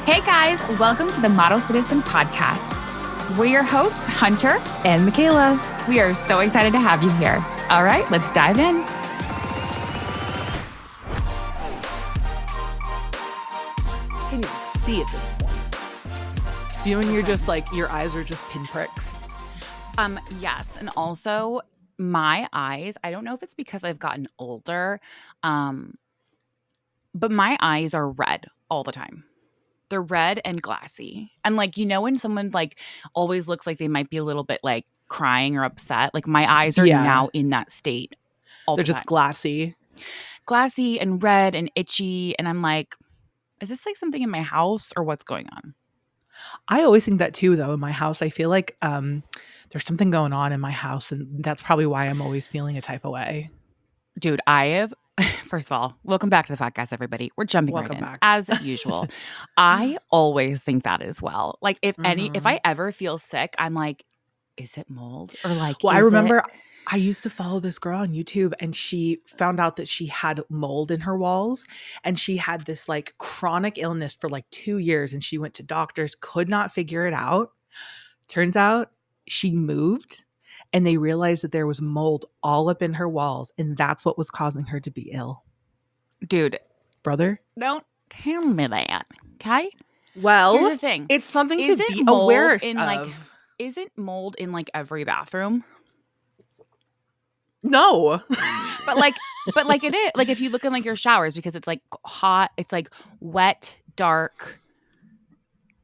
Hey guys, welcome to the Model Citizen Podcast. We're your hosts, Hunter and Michaela. We are so excited to have you here. All right, let's dive in. I can't even see at this point. You know when you're just like, your eyes are just pinpricks? Yes, and also my eyes, I don't know if it's because I've gotten older, but my eyes are red all the time. They're red and glassy. And like, you know, when someone like always looks like they might be a little bit like crying or upset, like my eyes are now in that state all the time. They're just glassy. Glassy and red and itchy. And I'm like, is this like something in my house or what's going on? I always think that too, though, in my house. I feel like there's something going on in my house, and that's probably why I'm always feeling a type of way. Dude, first of all, welcome back to the podcast, everybody. We're jumping right in, as usual. I always think that as well. Like if I ever feel sick, I'm like, is it mold? Or like, well, I remember I used to follow this girl on YouTube, and she found out that she had mold in her walls, and she had this like chronic illness for like 2 years, and she went to doctors, could not figure it out. Turns out she moved, and they realized that there was mold all up in her walls, and that's what was causing her to be ill. Dude, brother, don't tell me that. Okay. Well, here's the thing. It's something to be aware of. Like, isn't mold in like every bathroom? No. but like it is. Like if you look in like your showers, because it's like hot, it's like wet, dark.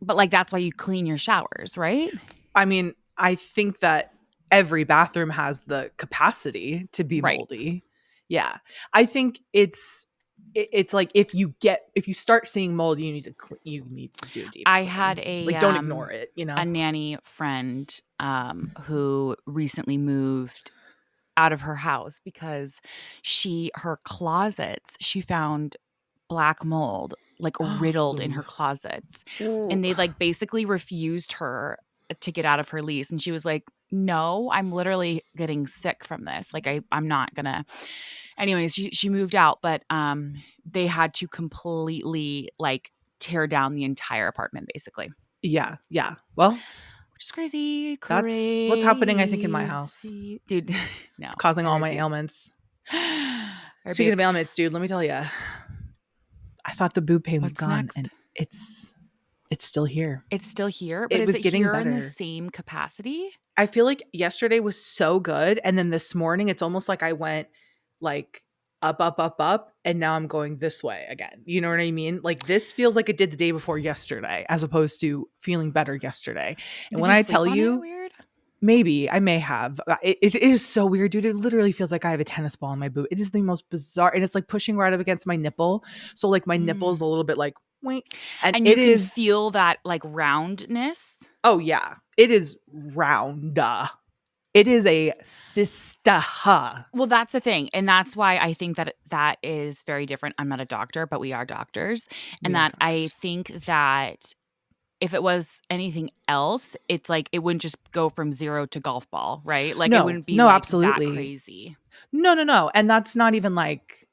But like that's why you clean your showers, right? I mean, I think that every bathroom has the capacity to be moldy. Yeah. I think it's like if you start seeing mold, you need to do a deep. I had a don't ignore it, you know. A nanny friend who recently moved out of her house because her closets, she found black mold like riddled in her closets. Ooh. And they like basically refused her to get out of her lease, and she was like, no, I'm literally getting sick from this. Like I'm not gonna. Anyways, she moved out, but they had to completely like tear down the entire apartment basically. Yeah well, which is crazy. That's what's happening, I think, in my house, dude. No, it's causing all my ailments. Speaking of ailments, dude, let me tell you, I thought the boob pain was gone, next? And it's still here. It's still here, but is it getting better in the same capacity? I feel like yesterday was so good, and then this morning it's almost like I went like up, and now I'm going this way again. You know what I mean? Like this feels like it did the day before yesterday, as opposed to feeling better yesterday. And when I tell you, weird? Maybe I may have. It is so weird, dude. It literally feels like I have a tennis ball in my boob. It is the most bizarre, and it's like pushing right up against my nipple. So like my nipple is a little bit like wink, and you can feel that like roundness. Oh yeah, it is round. It is a cysta. Well, that's the thing. And that's why I think that is very different. I'm not a doctor, but we are doctors. And I think that if it was anything else, it's like it wouldn't just go from 0 to golf ball, right? Like it wouldn't be absolutely that crazy. No. And that's not even like,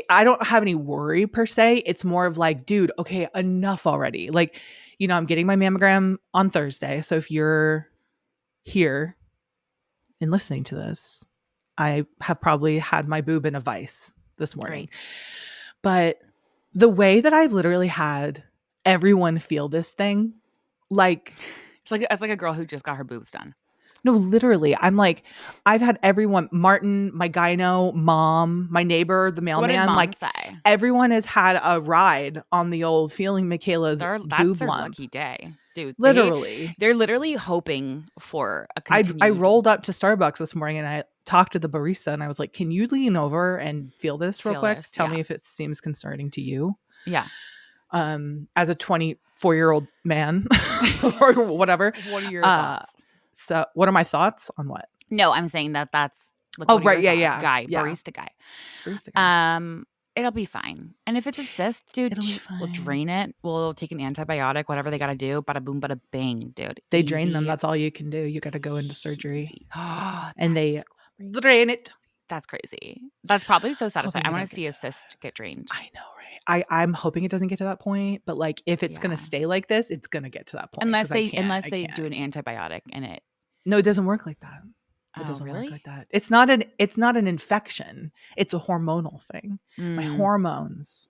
I don't have any worry per se. It's more of like, dude, okay, enough already. Like, you know, I'm getting my mammogram on Thursday. So if you're here and listening to this, I have probably had my boob in a vice this morning. Right. But the way that I've literally had everyone feel this thing, like it's like a girl who just got her boobs done. No, literally. I'm like, I've had everyone, Martin, my gyno, mom, my neighbor, the mailman. What did mom like say? Everyone has had a ride on the old feeling Michaela's boob That's their lump. Lucky day. Dude, literally. They're literally hoping for a I rolled up to Starbucks this morning and I talked to the barista and I was like, can you lean over and feel this real quick? Tell me if it seems concerning to you. Yeah. As a 24-year-old man or whatever. What are your thoughts? So what are my thoughts on what? No, I'm saying that's right. Yeah. Barista guy. It'll be fine. And if it's a cyst, dude, we'll drain it. We'll take an antibiotic, whatever they got to do. Bada boom, bada bang, dude. They drain them. That's all you can do. You got to go into surgery. And they drain it. That's crazy. That's probably so satisfying. I want to see a cyst get drained. I know, right? I'm hoping it doesn't get to that point, but like if it's gonna Yeah. stay like this, it's gonna get to that point Unless because I they can't. unless I they do can't. an antibiotic in it. No, it doesn't work like that. It Oh, doesn't work really? like that. It's not an infection. It's a hormonal thing. My Mm, hormones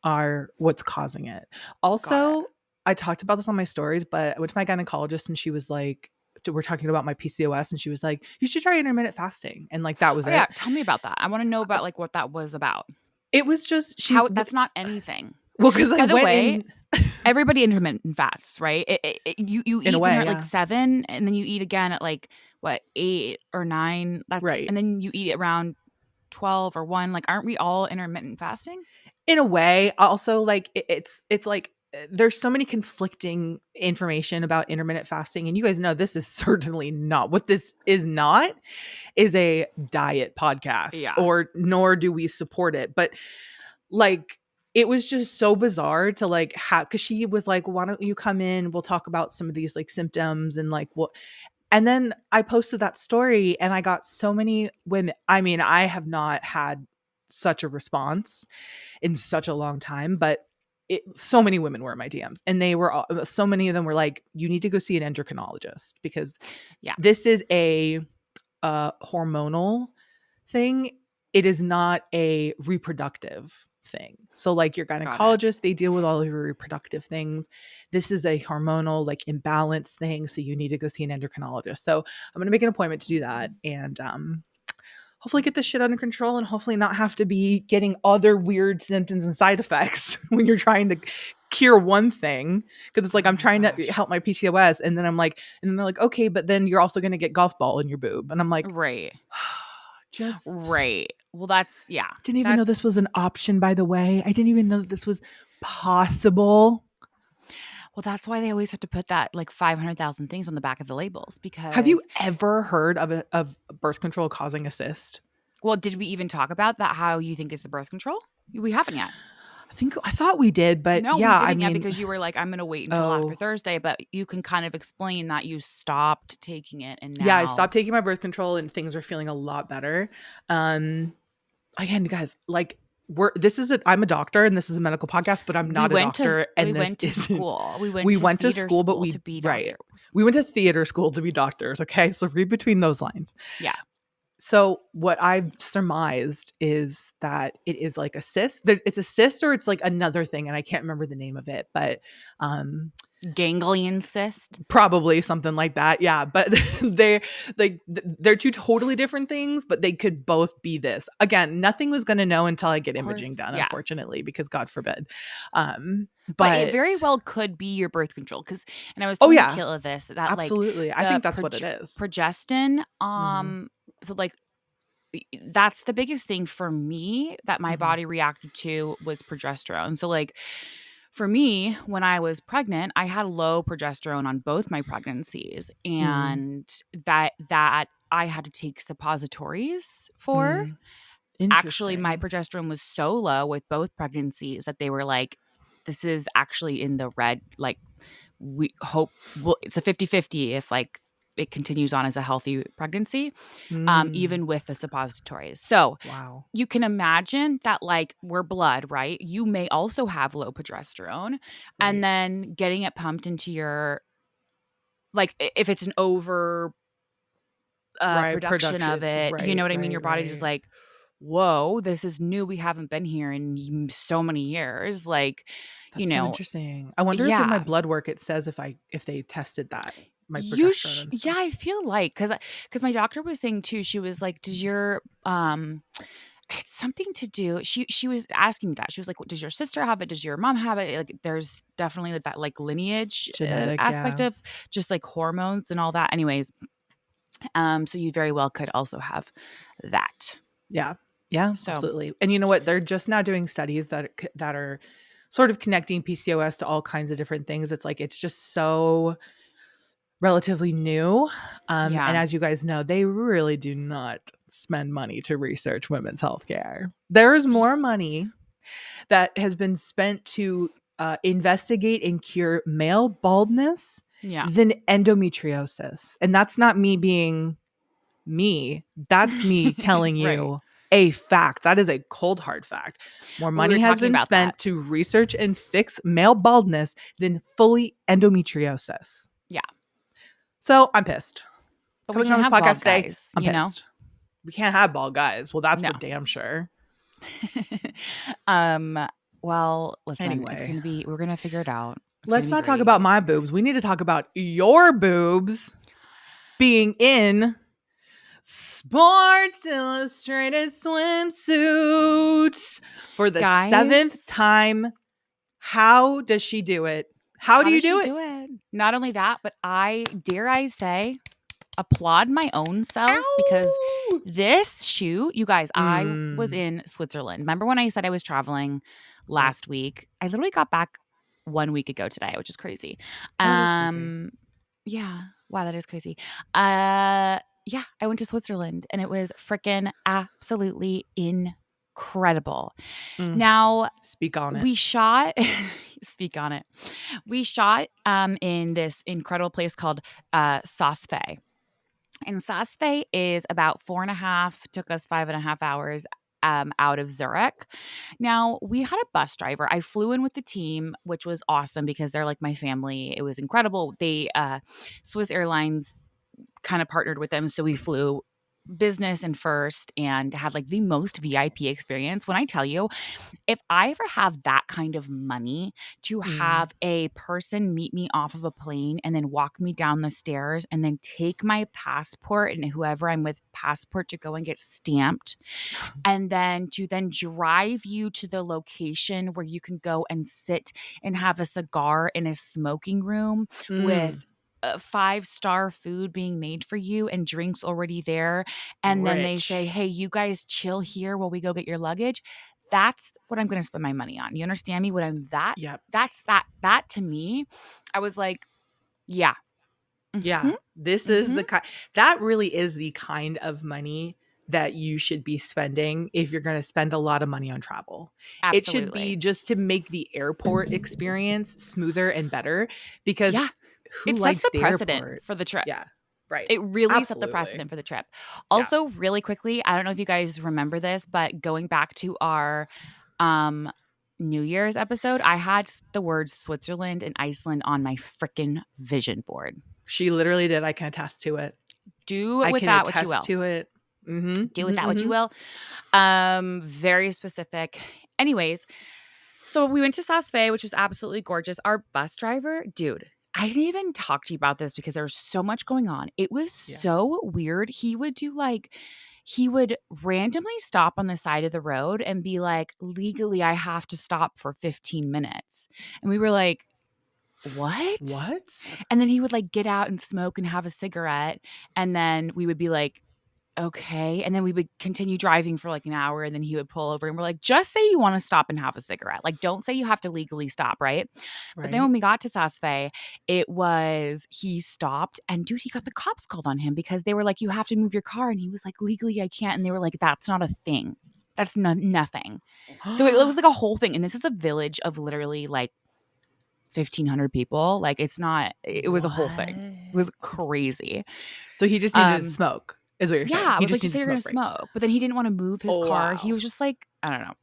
are what's causing it. got it. Also, I talked about this on my stories, but I went to my gynecologist and she was like, we're talking about my PCOS, and she was like, you should try intermittent fasting. And like, that was Oh, yeah, it. tell me about that. I wanna know about, like, what that was about. It was just, How that's not anything. well, because I By the went way, in, everybody intermittent fasts, right? You in a eat dinner way. at, like, Yeah. 7, and then you eat again at, like, what, 8 or 9? Right. And then you eat around 12 or 1, like, aren't we all intermittent fasting? In a way, also like it's like there's so many conflicting information about intermittent fasting, and you guys know this is certainly not what this is. Not is a diet podcast, Yeah, or nor do we support it. But like it was just so bizarre to like have, because she was like, why don't you come in, we'll talk about some of these like symptoms and like what. And then I posted that story and I got so many women. I mean, I have not had such a response in such a long time, but so many women were in my DMs, and they were all, so many of them were like, you need to go see an endocrinologist because yeah, this is a hormonal thing. It is not a reproductive thing. So like your got it. gynecologist, they deal with all of your reproductive things. This is a hormonal like imbalance thing. So you need to go see an endocrinologist. So I'm going to make an appointment to do that. And hopefully get this shit under control, and hopefully not have to be getting other weird symptoms and side effects when you're trying to cure one thing. Because it's like Oh I'm my trying to gosh. help my PCOS, and then I'm like, and then they're like, okay, but then you're also going to get golf ball in your boob, and I'm like, Right, just right. Well, that's yeah, didn't even know that's this was an option. By the way, I didn't even know that this was possible. well, that's why they always have to put that, like, 500,000 things on the back of the labels Have you because ever heard of birth control causing a cyst? well, did we even talk about that, how you think is the birth control? We haven't yet. I thought we did, but No, we yeah, I didn't yet mean, because you were like, "I'm gonna wait until after oh, Thursday," but you can kind of explain that you stopped taking it and yeah, I now stopped taking my birth control and things are feeling a lot better. Um, Again, guys, like I'm a doctor and this is a medical podcast, but I'm we not a went to doctor we and this went to isn't. school. We went We to went to theater school, but school to be right. doctors. We went to theater school to be doctors. Okay. So read between those lines. Yeah. So what I've surmised is that it is like a cyst. It's a cyst or it's like another thing, and I can't remember the name of it, but um Ganglion cyst. probably something like that. Yeah, but they're two totally different things, but they could both be this. Again, nothing was going to know until I get Of imaging course. done, Yeah. unfortunately, because God forbid. But it But very well could be your birth control because and I was oh telling yeah, Kayla this, that, like, absolutely. I the think that's what it is. progestin, Mm-hmm. so, like, that's the biggest thing for me that my Mm-hmm. body reacted to was progesterone. So, like, for me, when I was pregnant, I had low progesterone on both my pregnancies, and that I had to take suppositories for. Mm-hmm. Actually, my Interesting. progesterone was so low with both pregnancies that they were like, "This is actually in the red, like, we hope well, it's a 50-50 if, like, it continues on as a healthy pregnancy, Mm. even with the suppositories." So, Wow. you can imagine that, like, we're blood, right? You may also have low progesterone, and Right. then getting it pumped into your like, if it's an over, Right. production of Production. it, you know Right. what I mean? Right. Your body just Right. like, "Whoa, this is new, we haven't been here in so many years," like, you That's so know interesting. I wonder if in my yeah. blood work it says if they tested that, my progesterone and Yeah, stuff. I feel like because my doctor was saying too, she was like, "Does your, it's something to do she was asking me that. She was like, "Does your sister have it? Does your mom have it?" Like, there's definitely like that, like, lineage, Genetic, aspect yeah. of just, like, hormones and all that. Anyways, so you very well could also have that. Yeah. Yeah, So, absolutely. And you know what? They're just now doing studies that are sort of connecting PCOS to all kinds of different things. It's like it's just so relatively new. And yeah. as you guys know, they really do not spend money to research women's health care. There is Y more money that has been spent to investigate and cure male baldness yeah. than endometriosis. And that's not me being me. That's me telling Right. you a fact. That is a cold hard fact. More We were money has talking been about that. spent to research and fix male baldness than fully endometriosis. Yeah. So I'm pissed. But we Coming on can't this have podcast bald today, guys, I'm you know? pissed. We can't have bald guys. Well, that's No. for damn sure. um, well, listen, Anyway, we're gonna figure it out. It's gonna let's be not talk great. about my boobs. We need to talk about your boobs being in Sports Illustrated swimsuits for the seventh Guys, time. How does she do it? How how do you does do she it? do it? Not only that, but I say, applaud my own self because Ow! this shoot, you guys, I was Mm, in Switzerland. Remember when I said I was traveling yep. last week? I literally got back 1 week ago today, which is crazy. Oh, that is crazy. Um, yeah, wow, that is crazy. Yeah, I went to Switzerland and it was freaking absolutely incredible. Mm, Now, speak on it. we shot speak on it. We shot in this incredible place called Saas-Fee. And Saas-Fee is about 4.5, took us 5.5 hours out of Zurich. Now, we had a bus driver. I flew in with the team, which was awesome because they're like my family. It was incredible. Swiss Airlines kind of partnered with them. So we flew business and first and had like the most VIP experience. When I tell you, if I ever have that kind of money to Mm. have a person meet me off of a plane and then walk me down the stairs and then take my passport and whoever I'm with passport to go and get stamped and then to then drive you to the location where you can go and sit and have a cigar in a smoking room Mm. with five-star food being made for you and drinks already there. And then they say, Rich. hey, you guys chill here while we go get your luggage. That's what I'm going to spend my money on. You understand me? When I'm that, Yep. that to me, I was like, yeah. Yeah. Mhm, This is mhm. the kind that really is the kind of money that you should be spending if you're going to spend a lot of money on travel. It should be Absolutely. just to make the airport experience smoother and better because Yeah. who It sets likes the the precedent airport? for the trip. Yeah. Right. It really set the Absolutely. precedent for the trip. Yeah. Also, really quickly, I don't know if you guys remember this, but going back to our um New Year's episode, I had the words Switzerland and Iceland on my freaking vision board. She literally did. I can attest to it. Do I with can that what you attest will. to it. Mhm. Do with Mhm. that what you Mhm. will. Very specific. Anyways, so we went to Saas-Fee, which was absolutely gorgeous. Our bus driver, dude, I didn't even talk to you about this because there was so much going on. It was Yeah. so weird. He would randomly stop on the side of the road and be like, legally, I have to stop for 15 minutes. And we were like, what? What? And then he would like get out and smoke and have a cigarette. And then we would be like, okay. And then we would continue driving for like an hour and then he would pull over and we're like, just say you want to stop and have a cigarette. Like, don't say you have to legally stop, right? But then when Right? we got to Saas-Fee, he stopped and dude, he got the cops called on him because they were like, you have to move your car. And he was like, legally, I can't. And they were like, that's not a thing. That's nothing. So it was like a whole thing. And this is a village of literally like 1,500 people. Like, it's not, it was a whole thing. It was What? crazy. So he just needed to Um, smoke, is what you're saying. yeah, I He was like, just just say needed you're gonna smoke break. smoke. But then he didn't want to move his Oh, car. He wow. was just like, I don't know. An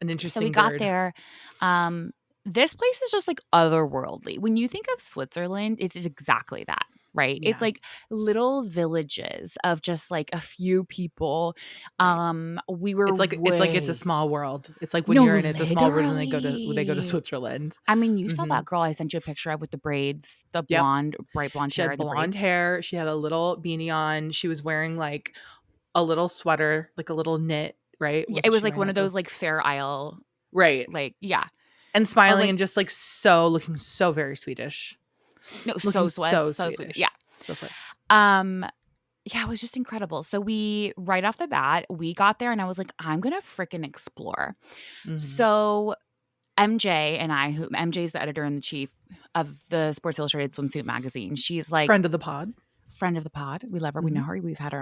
So we interesting got bird. there. Um, this place is just like otherworldly. When you think of Switzerland, it's exactly that, right? It's Yeah, like little villages of just like a few people. right. We were It's like It's a way Small World. It's like when no, you're in It's a Small World and they go to literally. Switzerland. I mean, you saw Mhm. that girl I sent you a picture of with the braids, the Yep. blonde, bright blonde She hair had and the blonde braids. hair. She had a little beanie on. She was wearing like a little sweater, like a little knit, right? Yeah, it Wasn't was she like wearing one of like a those like Fair Isle, right? like yeah. And I was smiling like, and just like looking so very Swedish. no, Looking so Swiss, so so sweet. Yeah. Swedish. So Swiss. Um, yeah, it was just incredible. So we right off the bat, we got there and I was like, I'm gonna freaking explore. Mhm. So MJ and I, who MJ is the editor in the chief of the Sports Illustrated swimsuit magazine. She's like Friend of the pod. friend of the pod. We love her. We know Mhm. her. We've had her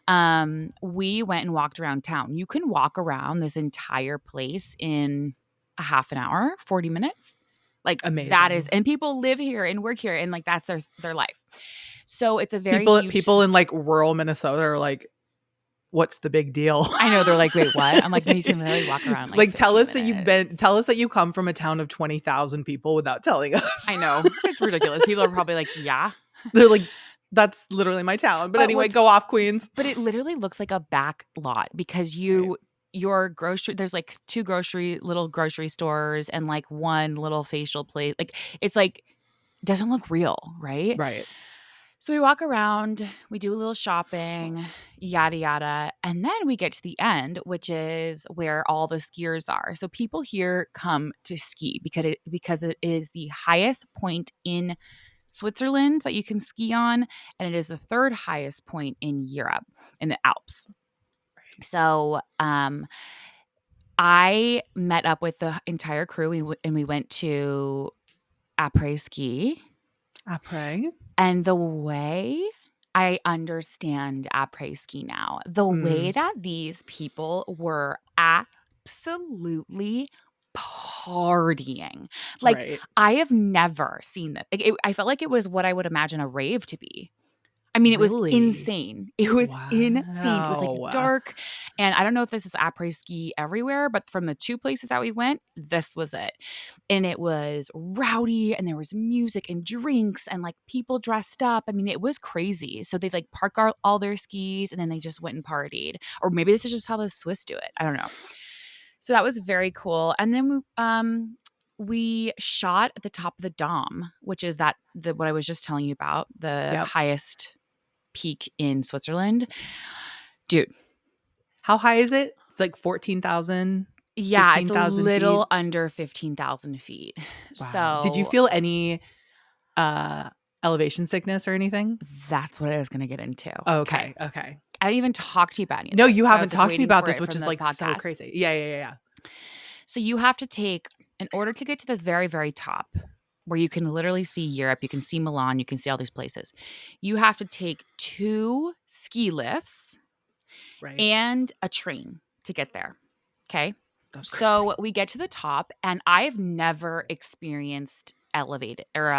on. We went and walked around town. You can walk around this entire place in a half an hour, 40 minutes. Like that is, Amazing. and people live here and work here and like that's their life. So it's a very People huge people in like rural Minnesota are like, what's the big deal? I know, they're like, "Wait, what?" I'm like, "No, you can literally walk around in, like, Like, tell 15 us that tell minutes." us that you come from a town of 20,000 people without telling us. I know. It's ridiculous. People are probably like, "Yeah." They're like, that's literally my town. But But anyway, what's go off, Queens. But it literally looks like a back lot because Right. your grocery there's, like, 2 little grocery stores and, like, 1 little facial place. Like, it's, like, doesn't look real, right? Right. So we walk around, we do a little shopping, yada, yada. And then we get to the end, which is where all the skiers are. So people here come to ski because it is the highest point in Switzerland that you can ski on. And it is the third highest point in Europe, in the Alps. So I met up with the entire crew and we went to après ski. Après. And the way I understand après ski now, the way Mm, that these people were absolutely partying. Like, right. I have never seen that. Like, I felt like it was what I would imagine a rave to be. I mean, it was Really? insane. It was insane. It was, like, Wow. dark, and I don't know if this is après ski everywhere, but from the 2 places that we went, this was it. And it was rowdy, and there was music and drinks and, like, people dressed up. I mean, it was crazy. So they, like, park all their skis, and then they just went and partied. Or maybe this is just how the Swiss do it. I don't know. So that was very cool. And then we shot at the top of the Dom, which is what I was just telling you about, the Yep. highest peak in Switzerland. Dude, How high is it? It's like 14,000, yeah, it's a 15,000 feet. little under 15,000 feet. Wow. Did you So feel any uh elevation sickness or anything? that's what I was going to get into. Okay. Okay. Okay. I didn't even talk to you about any of No, this. you I haven't was talked to me waiting about for this, it which from is the like so podcast. crazy. Yeah, yeah, yeah, So you have to take, in order to get to the very, very top, where you can literally see Europe, you can see Milan, you can see all these places, you have to take 2 ski lifts right. and a train to get there. Okay. That's crazy. So we get to the top, and I've never experienced elevated or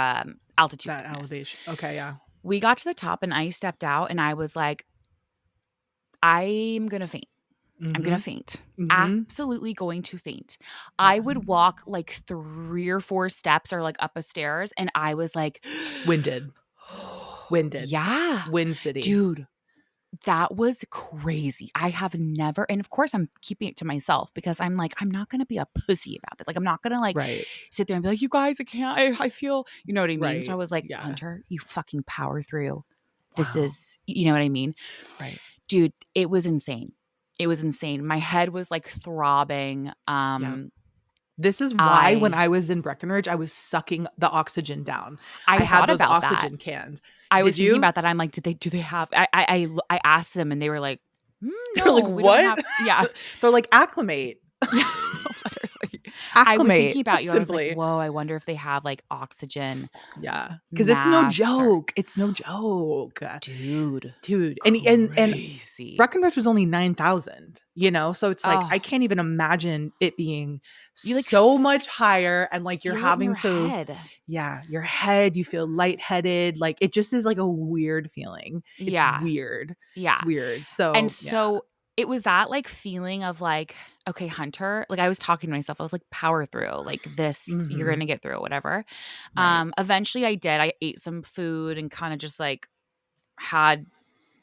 altitude That sickness. elevation. Okay, yeah. We got to the top, and I stepped out, and I was like, I'm going to faint. I'm going Mm-hmm. to faint. Mm-hmm. Absolutely going to faint. Yeah. I would walk like 3 or 4 steps or like up a stairs, and I was like, Winded. Winded. yeah, Wind City. dude, that was crazy. I have never, and of course I'm keeping it to myself because I'm like, I'm not going to be a pussy about this. Like, I'm not going to like Right. sit there and be like, you guys, I can't, I feel, you know what I mean? So I Right. was like, Yeah. Hunter, you fucking power through. This Wow. is, you know what I mean? Right. Dude, it was insane. It was insane. My head was like throbbing. Yeah. This is why when I I was in Breckenridge, I was sucking the oxygen down. I I had thought those about that. oxygen cans. I Did was thinking you? about that. I'm like, do they have? I asked them, and they were like, They're like, no, we don't what? have. Yeah, They're like, acclimate. yeah, literally. I was Acclimate. thinking about you. I was like, Simply. whoa, I wonder if they have like oxygen Yeah. Because it's no masks or joke. It's no joke. dude, Dude. And crazy. Breckenridge was only 9,000, so it's like I Oh, can't even imagine it being you like so much higher, and like you're feel it in having your to, head. yeah, your head, you feel lightheaded, like it just is like a weird feeling. It's Yeah, weird. yeah. It's weird. And So, yeah. so it was that like feeling of like, okay, Hunter, like I was talking to myself, I was like, power through, like this, you're Mhm. gonna get through it, whatever. Right. Eventually I did. I ate some food and kind of just like had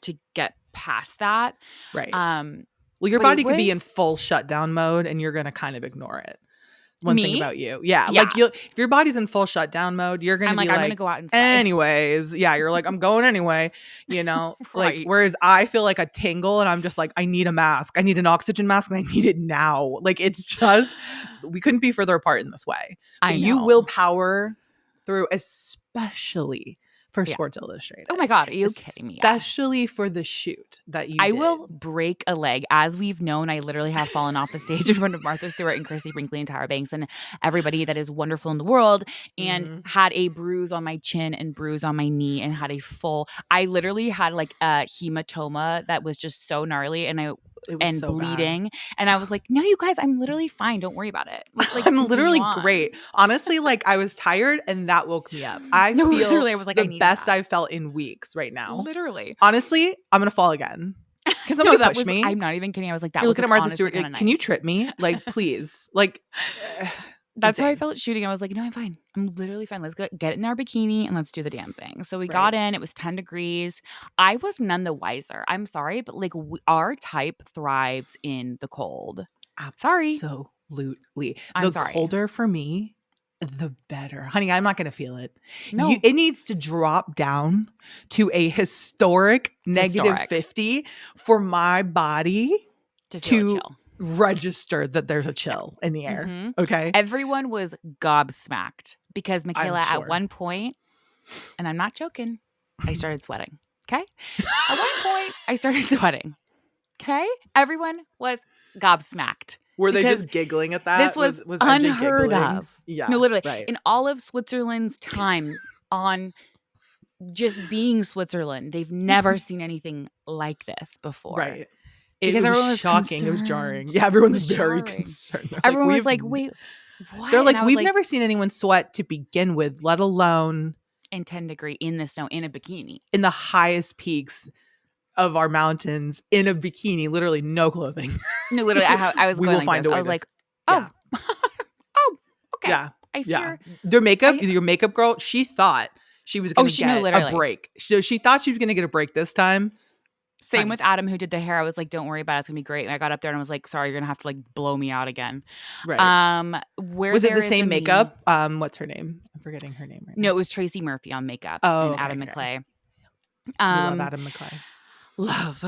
to get past that. Right. Um, Well, your but it body could be in was full shutdown mode and you're going to kind of ignore it. One thing me. about you. Yeah, Yeah. like if your body's in full shutdown mode, you're going I'm to like, be I'm gonna like, go out and slay. anyways, yeah, you're like, I'm going anyway, like, Right. whereas I feel like a tingle and I'm just like, I need a mask. I need an oxygen mask and I need it now. Like, it's just, we couldn't be further apart in this way. But I you know. will power through, especially for Yeah. Sports Illustrated. Oh my God, are you kidding me? Yeah. Especially for the shoot that you I did. will break a leg. As we've known, I literally have fallen off the stage in front of Martha Stewart and Chrissy Brinkley and Tyra Banks and everybody that is wonderful in the world, and Mhm. had a bruise on my chin and bruise on my knee and had I literally had like a hematoma that was just so gnarly It was and so bad. bleeding. And I was like, no, you guys, I'm literally fine. Don't worry about it. Let's like I'm continue literally on. great. Honestly, like I was tired and that woke me up. I No, feel literally, I was like, I the needed best that. I've felt in weeks right now. Literally. Honestly, I'm going to fall again. Can No, somebody that push was, me? I'm not even kidding. I was like, that You're was looking like at Martha honestly Stewart. kind of Like, can you nice. trip me? Like, please. Like, That's how I insane. felt shooting. I was like, no, I'm fine. I'm literally fine. Let's go get in our bikini and let's do the damn thing. So we got Right. in. It was 10 degrees. I was none the wiser. I'm sorry, but like our type thrives in the cold. Sorry. Absolutely. I'm The sorry. colder for me, the better. Honey, I'm not going to feel it. No. It needs to drop down to a historic negative Historic. 50 for my body To feel a to chill. register that there's a chill in the air. Mm-hmm. Okay? Everyone was gobsmacked because I'm Michaela, at sure. one point, and I'm not joking, I started sweating. Okay? At one point, I started sweating. Okay? Everyone was gobsmacked. Were they Because just giggling at this that? was Was MJ unheard giggling? of. No, Yeah, literally. right. In all of Switzerland's time on just being Switzerland, they've never seen anything like this before. Right. It Because was everyone was shocking. It was jarring. concerned. Yeah, It everyone's was very jarring. concerned. Everyone was like, wait, what? They're And like, I was we've like, never seen anyone sweat to begin with, let alone in 10-degree in the snow in a bikini. in the highest peaks of our mountains in a bikini, literally no clothing. No, literally, I was We going will like find this. a I way was to. like, oh, Yeah. oh, okay. Yeah. I Yeah. fear. Your makeup girl, she thought she was going to No, get a literally. break. So she thought she was going to get a break this time. Same Honey. with Adam, who did the hair. I was like, don't worry about it. It's going to be great. And I got up there and I was like, sorry, you're going to have to like blow me out again. Right. Where Was it there the is same a makeup? What's her name? I'm forgetting her name right No, now. it was Tracy Murphy on makeup Oh, and okay, Adam okay. McClay. We love Adam McClay. Love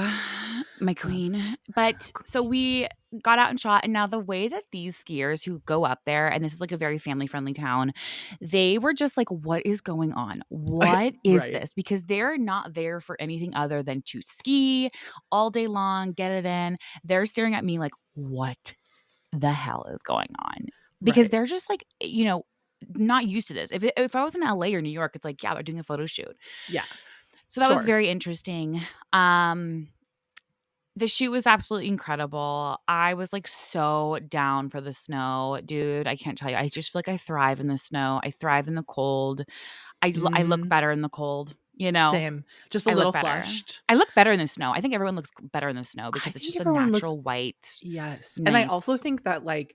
my queen. But so we got out and shot. And now the way that these skiers who go up there, and this is like a very family friendly town, they were just like, what is going on? What is Right. this? Because they're not there for anything other than to ski all day long, get it in. They're staring at me like, what the hell is going on? Because Right. they're just like, not used to this. If I was in LA or New York, it's like, yeah, they're doing a photo shoot. Yeah. So that was very interesting. The shoot was absolutely incredible. I was like so down for the snow, dude. I can't tell you. I just feel like I thrive in the snow. I thrive in the cold. I look better in the cold, you know? Same. Just a I look little better. flushed. I look better in the snow. I think everyone looks better in the snow I because it's think just a everyone looks natural white. Yes. Nice. And I also think that like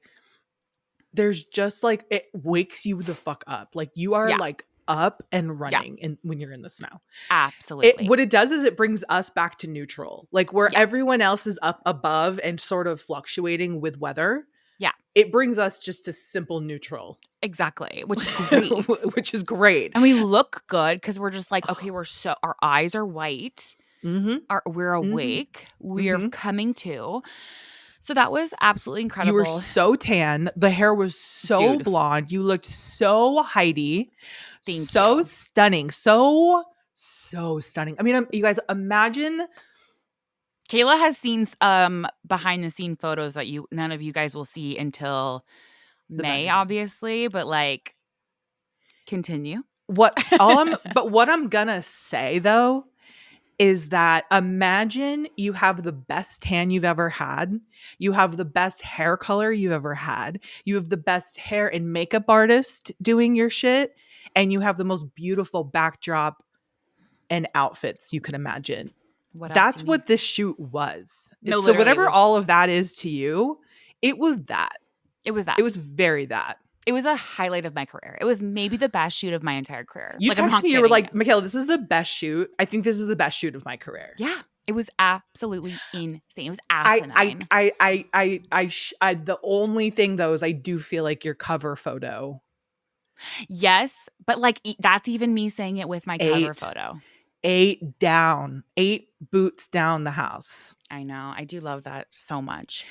there's just like it wakes you the fuck up. Like you are like up and running when you're in the snow. Absolutely. What it does is it brings us back to neutral. Like where everyone else is up above and sort of fluctuating with weather. Yeah. It brings us just to simple neutral. Exactly. Which is great. Which is great. And we look good because we're just like, okay, our eyes are white. Mm-hmm. We're awake. We're coming to. So that was absolutely incredible. You were so tan. The hair was so blonde. You looked so Heidi. Thank so you. Stunning. So stunning. I mean, you guys imagine. Kayla has seen behind the scene photos that none of you guys will see until May, obviously, but like continue. But what I'm gonna say though is that imagine you have the best tan you've ever had. You have the best hair color you've ever had. You have the best hair and makeup artist doing your shit. And you have the most beautiful backdrop and outfits you could imagine. That's what this shoot was. No, so whatever all of that is to you, it was that. It was that. It was very that. It was a highlight of my career. It was maybe the best shoot of my entire career. You texted me, you were like, Michaela, this is the best shoot. I think this is the best shoot of my career. Yeah. It was absolutely insane. It was asinine. The only thing though is I do feel like your cover photo. Yes, but like that's even me saying it with my cover photo. 8 boots down the house. I know. I do love that so much.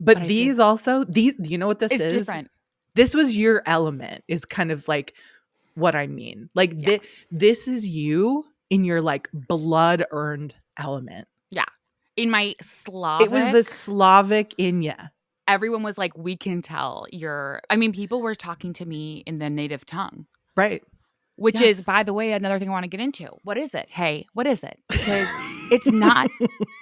But these also, you know what this is? It's different. This was your element is kind of like what I mean. Like this is you in your like blood earned element. Yeah. In my Slavic. It was the Slavic in ya. Everyone was like, we can tell people were talking to me in the native tongue. Right. Which is, by the way, another thing I want to get into. What is it? Hey, what is it? Because it's not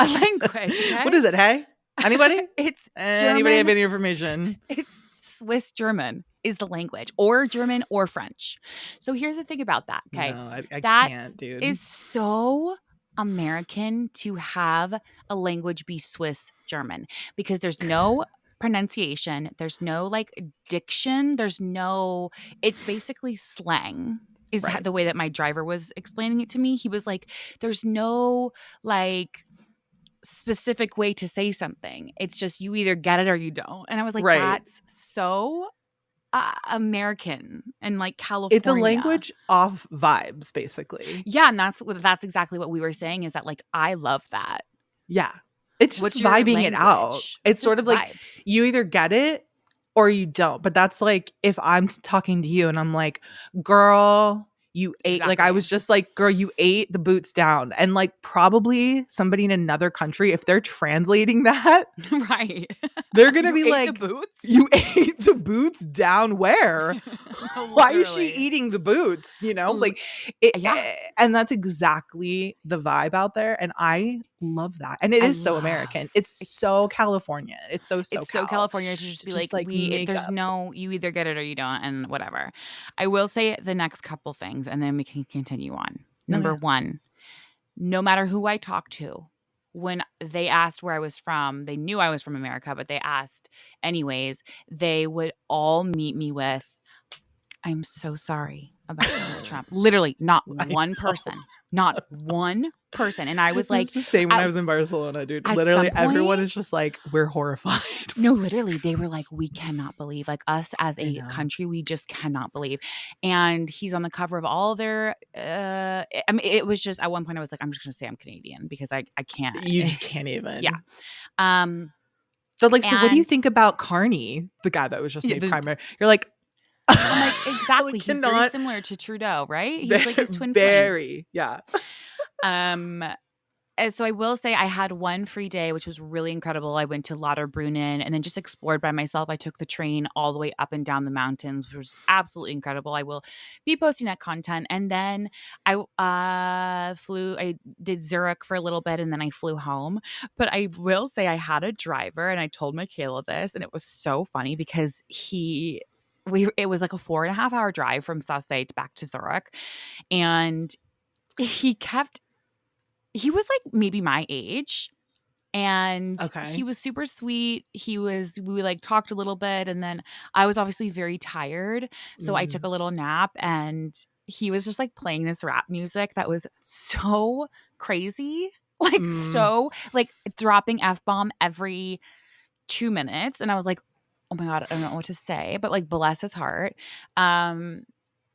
a language. Okay? What is it? Hey? Anybody? It's German. Anybody have any information? It's Swiss German is the language, or German or French. So here's the thing about that. Okay. No, I that can't, dude. Is so American to have a language be Swiss German because there's no pronunciation, there's no like diction, it's basically slang. Right. The way that my driver was explaining it to me? He was like, there's no like specific way to say something. It's just you either get it or you don't. And I was like, Right. that's so American and like It's a California. language off vibes, basically. Yeah, and that's exactly what we were saying is that like I love that. Yeah. It's just What's your vibing it out. language? It's sort Just of like vibes. you either get it or you don't. But that's like if I'm talking to you and I'm like, girl, you ate, like I Exactly. was just like, girl, you ate the boots down. And like probably somebody in another country, if they're translating that, Right. they're going to You be ate the like, boots? you ate the boots down where? Why is she Literally. eating the boots? You know, L- like it, yeah. and that's exactly the vibe out there. And I love that. And it I is so American. love It's it's so California. It's so it's so SoCal California to just to be just like like make there's up. no you either get it or you don't and whatever. I will say the next couple things and then we can continue on. No, Number yeah. 1, no matter who I talk to, when they asked where I was from, they knew I was from America, but they asked anyways, they would all meet me with, I'm so sorry about Donald Trump. Literally, not I one know. person, not one person. And I was It's like, the same when at, I was in Barcelona, dude. at Literally some everyone point, is just like, we're horrified. no, literally, they were like, we cannot believe, like us as I a know. country, we just cannot believe. And he's on the cover of all their, I mean, it was just at one point I was like, I'm just going to say I'm Canadian because I can't. You just can't Yeah. even. Um, So like, so what do you and think about Carney, the guy that was just yeah, made primary? You're like, I'm like, like exactly. He's very cannot similar to Trudeau, right? He's like his twin flame. very, yeah. Um, so I will say I had one free day, which was really incredible. I went to Lauterbrunnen and then just explored by myself. I took the train all the way up and down the mountains, which was absolutely incredible. I will be posting that content. And then I did Zurich for a little bit and then I flew home. But I will say I had a driver and I told Michaela this and it was so funny because it was like a 4.5 hour drive from Saas-Fee back to Zurich. And he kept he was like maybe my age and he Okay. was super sweet. We like talked a little bit and then I was obviously very tired. So I took Mhm. a little nap and he was just like playing this rap music that was so crazy. Like Mm. so like dropping F-bomb every 2 minutes. And I was like, oh my God, I don't know what to say. But like bless his heart. And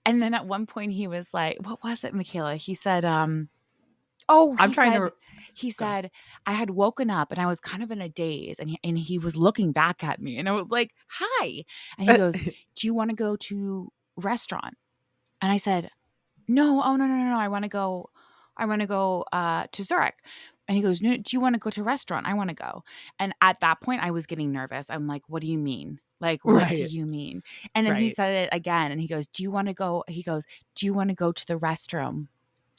then at one point he was like, what was it, Michaela? He said, oh, I'm trying to he go. said, I had woken up and I was kind of in a daze and he was looking back at me and I was like, hi. And he goes, do you want to go to restaurant? And I said, no, oh no. I want to go to Zurich. And he goes, no, do you want to go to restaurant? I want to go. And at that point I was getting nervous. I'm like, what do you mean? Like, what do Right. you mean? And then he Right. said it again and he goes, do you want to go? He goes, do you want to go to the restroom?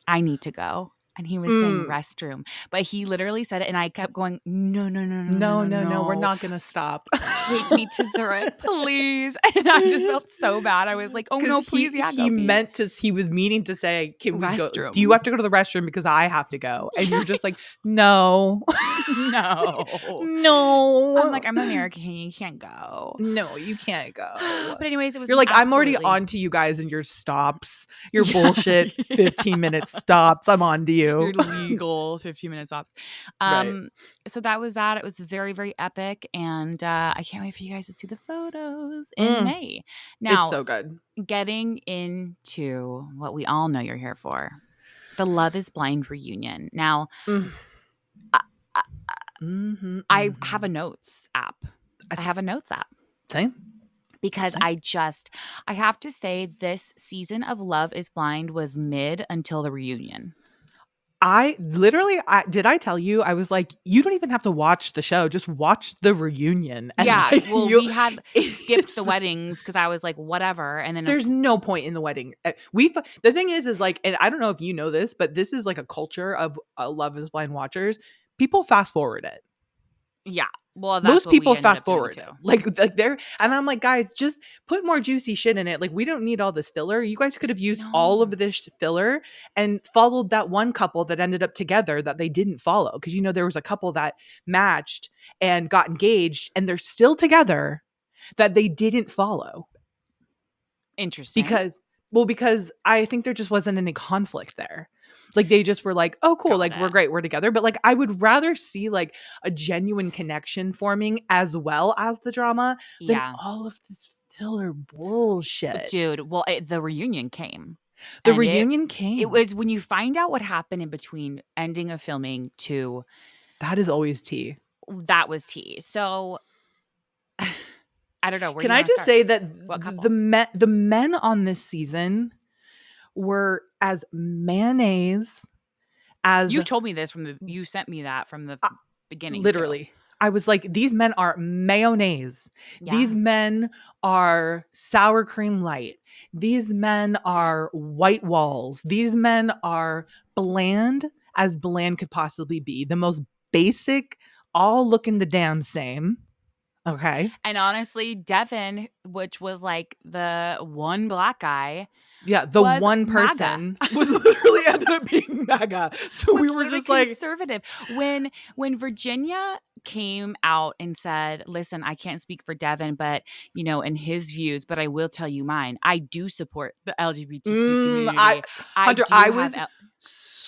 I need to go. And he was saying Mm. restroom, but he literally said it and I kept going, no, no, no, no, no, No, no, no, no. We're no. not gonna stop. Take me to Zurich, please. And I just felt so bad. I was like, oh Because no, please. Yeah, he go pee. meant to, he was meaning to say, can we go? Do you Restroom. have to go to the restroom because I have to go? And Yeah. you're just like, no. No. I'm No. like, I'm American. You can't go. No, you can't go. But anyways, it was You're like, I'm already absolutely. on to you guys and your stops, your Yeah. bullshit 15-minute stops. I'm on to Your you. legal 15-minute stops. Right. So that was that. It was very, very epic. And I can't wait for you guys to see the photos in Mm, May. it's Now, so good. getting into what we all know you're here for, the Love is Blind reunion. Now, Mm. I, I Mm-hmm, I have mm-hmm. a notes app. I have a notes app Same. because Same. I have to say this season of Love is Blind was mid until the reunion. I literally, did I tell you? I was like, you don't even have to watch the show. Just watch the reunion. And Yeah, like, well, you, we had skipped it's the weddings because I was like, whatever. And then, there's no point in the wedding. The thing is like, and I don't know if you know this, but this is like a culture of Love is Blind watchers. People fast forward it. Yeah. Well, that's Most what we people ended fast up doing forward too. it. Like they're, and I'm like, guys, just put more juicy shit in it. Like, we don't need all this filler. You guys could have used all of No. this filler and followed that one couple that ended up together that they didn't follow. Cause there was a couple that matched and got engaged and they're still together that they didn't follow Interesting. because I think there just wasn't any conflict there. Like, they just were like, oh, cool, Got like, we're it. great, we're together. But like, I would rather see like a genuine connection forming as well as the drama than Yeah. all of this filler bullshit. Dude, well, the reunion came. The And reunion it came. was when you find out what happened in between ending of filming to That is always tea. that was tea. So I don't know. Where do Can you I want to just start? say that What the couple? men on this season were as mayonnaise as You told me this you sent me that from the uh, beginning too. literally. I was like, these men are mayonnaise. Yeah. These men are sour cream light. These men are white walls. These men are bland as bland could possibly be. The most basic, all looking the damn same. Okay. And honestly, Devin, which was like the one black guy, Yeah. The was one MAGA. person was literally ended up being MAGA. So Was we were literally just like, conservative. When Virginia came out and said, "Listen, I can't speak for Devin, but in his views, but I will tell you mine. I do support the LGBTQ I community. I Hunter, do I have." was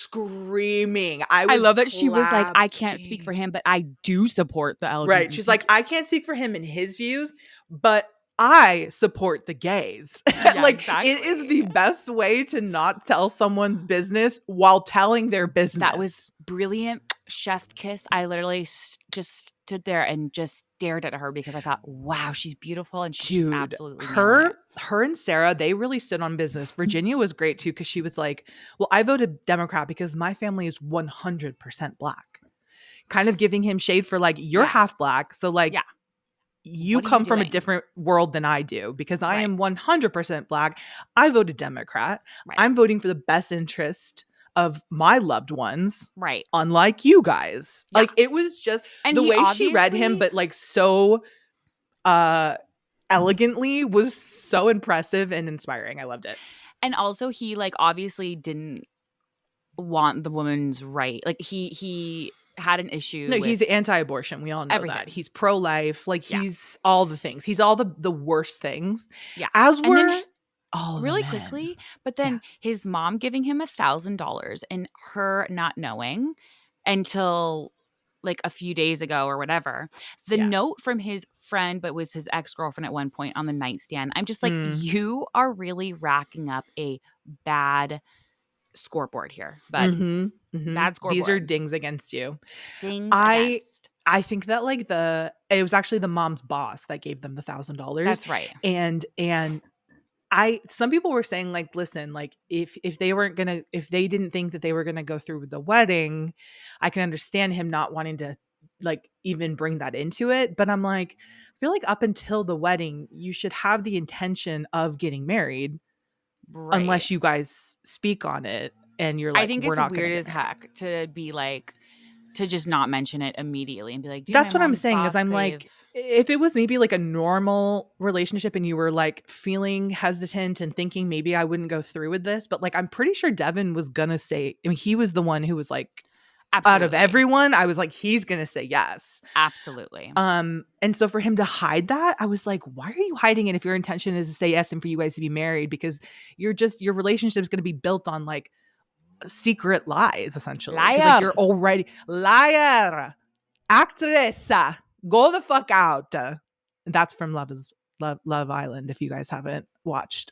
screaming. I I was love that she was like, "I can't speak for clapping. him, but I do support the Right. She's like, LGBTQ." I can't speak for him and his views, but I support the gays. Yeah, Like, it is the exactly. best way to not tell someone's business while telling their That was business. brilliant. Chef's kiss. I literally just stood there and just stared at her because I thought, wow, she's beautiful and she's just Dude, absolutely nailing her it. her and Sarah, they really stood on business. Virginia was great too because she was like, well, I voted Democrat because my family is 100% black. Kind of giving him shade for like, you're Yeah. half black. So like, Yeah. you What are you come from a doing? different world than I do because I Right. am 100% black. I voted Democrat. Right. I'm voting for the best interest of my loved ones, Right. unlike you guys. Yeah. Like, it was just And the he way she read him, obviously but like so uh elegantly, was so impressive and inspiring. I loved it. and also he like obviously didn't want the woman's right. Like he had an issue No, he's with anti-abortion. We all know that. everything. He's pro-life. Like, Yeah. he's all the things. He's all the worst things. Yeah. As And then were all of the really men. quickly, but Yeah. then his mom giving him $1,000 and her not knowing until like a few days ago or whatever. The Yeah. note from his friend, but was his ex-girlfriend at one point on the nightstand. I'm just like, Mm. you are really racking up a bad scoreboard here, bud. Mhm. Mhm. Bad These are scoreboard. dings against you. Dings I against. I think that like it was actually the mom's boss that gave them the $1,000. That's right. And I some people were saying like, listen, like, if they weren't gonna, if they didn't think that they were gonna go through with the wedding, I can understand him not wanting to like even bring that into it. But I'm like, I feel like up until the wedding, you should have the intention of getting married Right. unless you guys speak on it and you're I like, think we're it's not gonna weird get as married. heck to be like, to just not mention it immediately and be like, dude, my That's what I'm mom's saying is boss I'm gave. like, if it was maybe like a normal relationship and you were like feeling hesitant and thinking maybe I wouldn't go through with this, but like, I'm pretty sure Devin was gonna say, I mean, he was the one who was like, out of Absolutely. everyone, I was like, he's gonna say yes. Absolutely. And so for him to hide that, I was like, why are you hiding it if your intention is to say yes and for you guys to be married? Because your relationship is gonna be built on like secret lies, essentially. Because like, you're Liar. already liar. Actress, go the fuck out. That's from Love Island. If you guys haven't watched,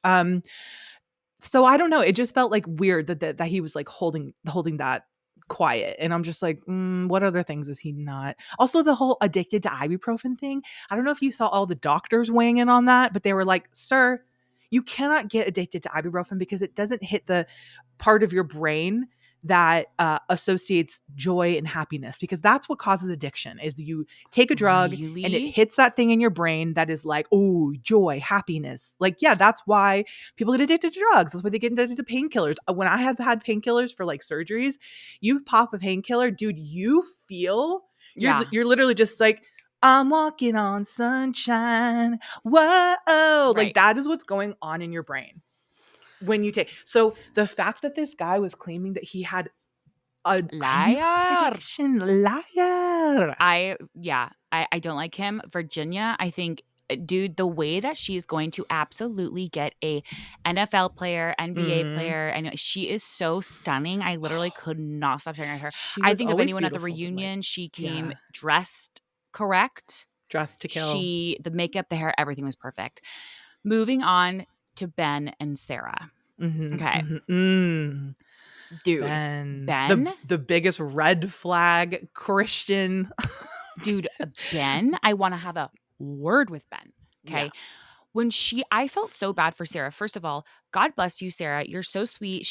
so I don't know. It just felt like weird that he was like holding that quiet, and I'm just like, what other things is he not? Also, the whole addicted to ibuprofen thing. I don't know if you saw all the doctors weighing in on that, but they were like, "Sir, you cannot get addicted to ibuprofen because it doesn't hit the part of your brain that associates joy and happiness, because that's what causes addiction is you take a drug and it Really? hits that thing in your brain that is like, oh, joy, happiness. Like, yeah, that's why people get addicted to drugs. That's why they get addicted to painkillers. When I have had painkillers for like surgeries, you pop a painkiller, dude, you feel Yeah. You're literally just like, I'm walking on sunshine. Whoa. Like Right. that is what's going on in your brain when you take. So the fact that this guy was claiming that he had a Liar. unprotection liar. I don't like him. Virginia, I think, dude, the way that she's going to absolutely get a NFL player, NBA Mm-hmm. player, and she is so stunning. I literally could not stop staring at her. She I was think if always anyone at the beautiful, but like, reunion, she came yeah, dressed correct. dressed to kill. The makeup, the hair, everything was perfect. Moving on to Ben and Sarah. Mm-hmm, Okay, mm-hmm, mm. dude, Ben, Ben, the biggest red flag Christian. dude, Ben, I want to have a word with Ben. Yeah. Okay. I felt so bad for Sarah. First of all, God bless you, Sarah. You're so sweet.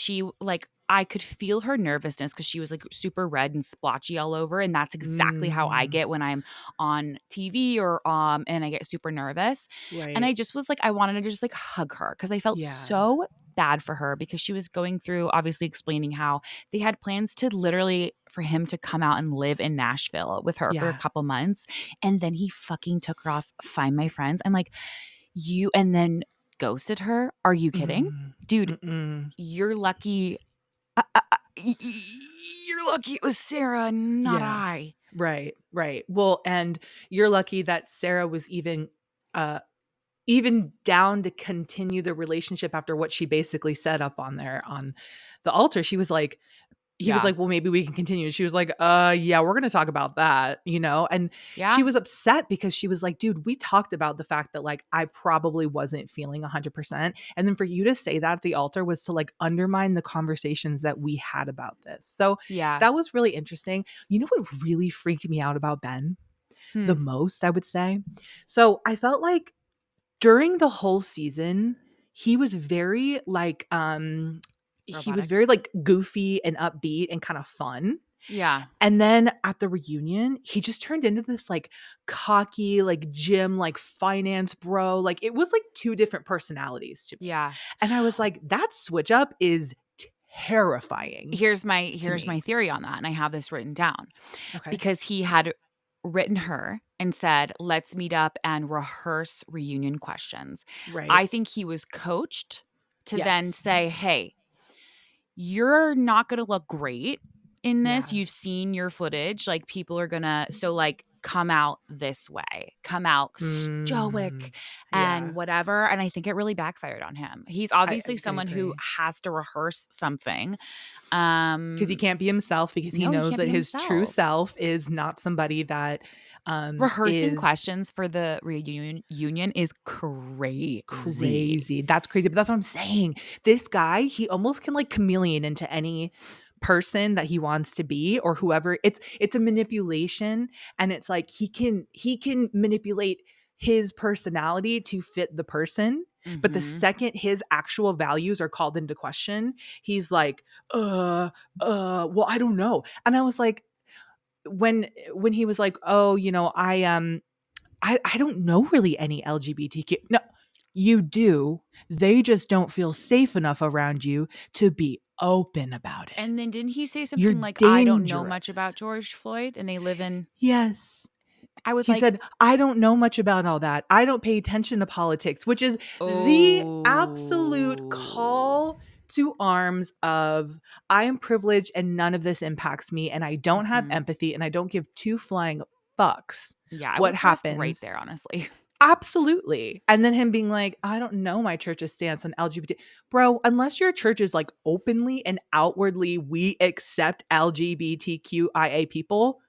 I could feel her nervousness because she was like super red and splotchy all over. And that's exactly how I Mm, get when I'm on TV or, and I get super nervous. And right. I just was like, I wanted to just like hug her because I felt Yeah. so bad for her because she was going through obviously explaining how they had plans to literally for him to come out and live in Nashville with her for a Yeah. couple months. And then he fucking took her off Find My Friends. I'm like, you and then ghosted her? Are you kidding? Mm, Dude, mm-mm. you're lucky. You're lucky it was Sarah, not Yeah. I. Right. Right. Well, and you're lucky that Sarah was uh even down to continue the relationship after what she basically set up on there on the altar. She was like, he was Yeah. like, well, maybe we can continue. She was like, yeah, we're going to talk about that, you know? And she Yeah. was upset because she was like, dude, we talked about the fact that like, I probably wasn't feeling 100%. And then for you to say that at the altar was to like undermine the conversations that we had about this. So Yeah. that was really interesting. You know what really freaked me out about Ben Hmm. the most, I would say? So I felt like during the whole season, he was very like Robotic. goofy and upbeat and kind of fun. Yeah. And then at the reunion, he just turned into this like cocky, like gym, like finance bro. Like it was like two different personalities to me. Yeah. And I was like, that switch up is terrifying to Here's my me. theory on that, and I have this written down Okay. because he had written her and said, "Let's meet up and rehearse reunion questions." Right. I think he was coached to then Yes. say, "Hey, you're not going to look great in this. Yeah. You've seen your footage. Like, people are going to, so like, come out this way, come out Mm, stoic and yeah. whatever." And I think it really backfired on him. He's I obviously someone who agree. has to rehearse something. Because he can't be himself because he No, he knows can't that be his true himself. self is not somebody that Rehearsing is questions for the reunion union is crazy. crazy. That's crazy. But that's what I'm saying. This guy, he almost can like chameleon into any person that he wants to be or whoever. It's a manipulation, and it's like he can manipulate his personality to fit the person. But the Mhm. second his actual values are called into question, he's like, well, I don't know. And I was like, when he was like, oh, I don't know really any LGBTQ. No, you do. They just don't feel safe enough around you to be open about it. And then didn't he say You're something like, "I don't know much about dangerous. George Floyd," and they live in Yes. I was He like, said, I don't know much about all that. I don't pay attention to politics, which is the absolute "Oh." call to arms of I am privileged and none of this impacts me. And I don't have Mhm. empathy and I don't give two flying fucks Yeah, I would what have left right happens. there, honestly. Absolutely. And then him being like, I don't know my church's stance on LGBT. Bro, unless your church is like openly and outwardly, we accept LGBTQIA people,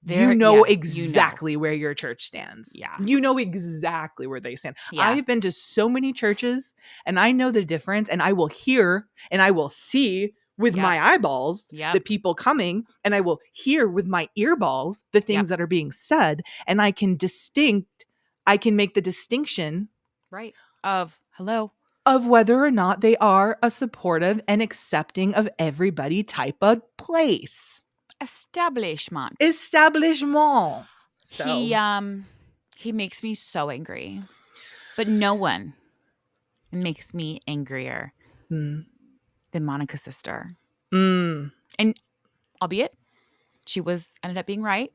you know Yeah, you know. exactly where your church stands. Yeah. You know exactly where they stand. Yeah. I've been to so many churches and I know the difference, and I will hear and I will see with Yep. my eyeballs Yep. the people coming, and I will hear with my earballs the Yep. things that are being said, and I can make the distinction Right. Of hello. of whether or not they are a supportive and accepting of everybody type of place. Establishment. Establishment. He So, um he makes me so angry. But no one makes me angrier mm, than Monica's sister. mm, And albeit she ended up being right.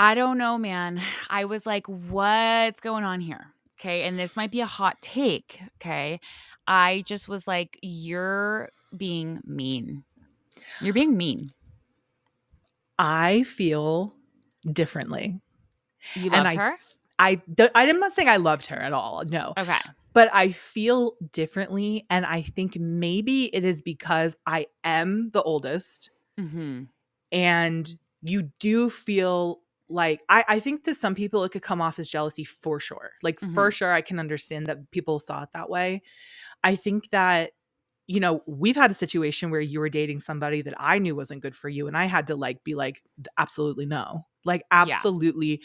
I don't know, man. I was like, what's going on here? Okay. And this might be a hot take. Okay. I just was like, you're being mean. You're being mean. I feel differently. You And loved her? I'm not saying I loved her at all. No. Okay. But I feel differently, and I think maybe it is because I am the oldest, Mm-hmm. and you do feel like I think to some people it could come off as jealousy for sure. Like Mm-hmm. for sure I can understand that people saw it that way. I think that, we've had a situation where you were dating somebody that I knew wasn't good for you, and I had to like be like, absolutely no. Like Yeah. absolutely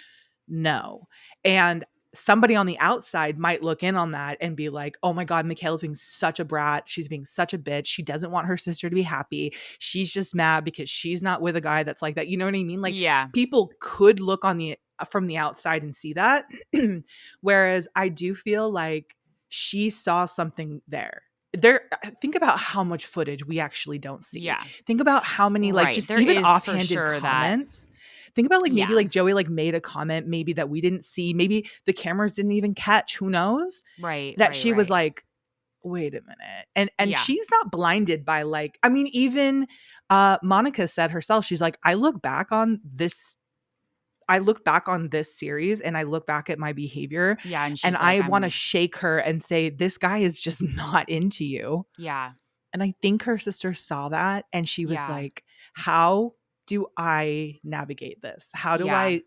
no. And somebody on the outside might look in on that and be like, oh my God, Michaela's being such a brat. She's being such a bitch. She doesn't want her sister to be happy. She's just mad because she's not with a guy that's like that. You know what I mean? Like Yeah. people could look on the from the outside and see that. Whereas I do feel like she saw something there. Think about how much footage we actually don't see. Yeah. Think about how many like Right. just There even is for offhanded sure that. comments. Think about like maybe Yeah. like Joey like made a comment maybe that we didn't see, maybe the cameras didn't even catch, who knows, Right. that Right. she was Right. like, wait a minute. And Yeah. she's not blinded by like, I mean, even Monica said herself, she's like, I look back on this series and I look back at my behavior Yeah. And and she's like, I want to shake her and say, this guy is just not into you. yeah. And I think her sister saw that and she was Yeah. like, how do I navigate this? How do Yeah. I,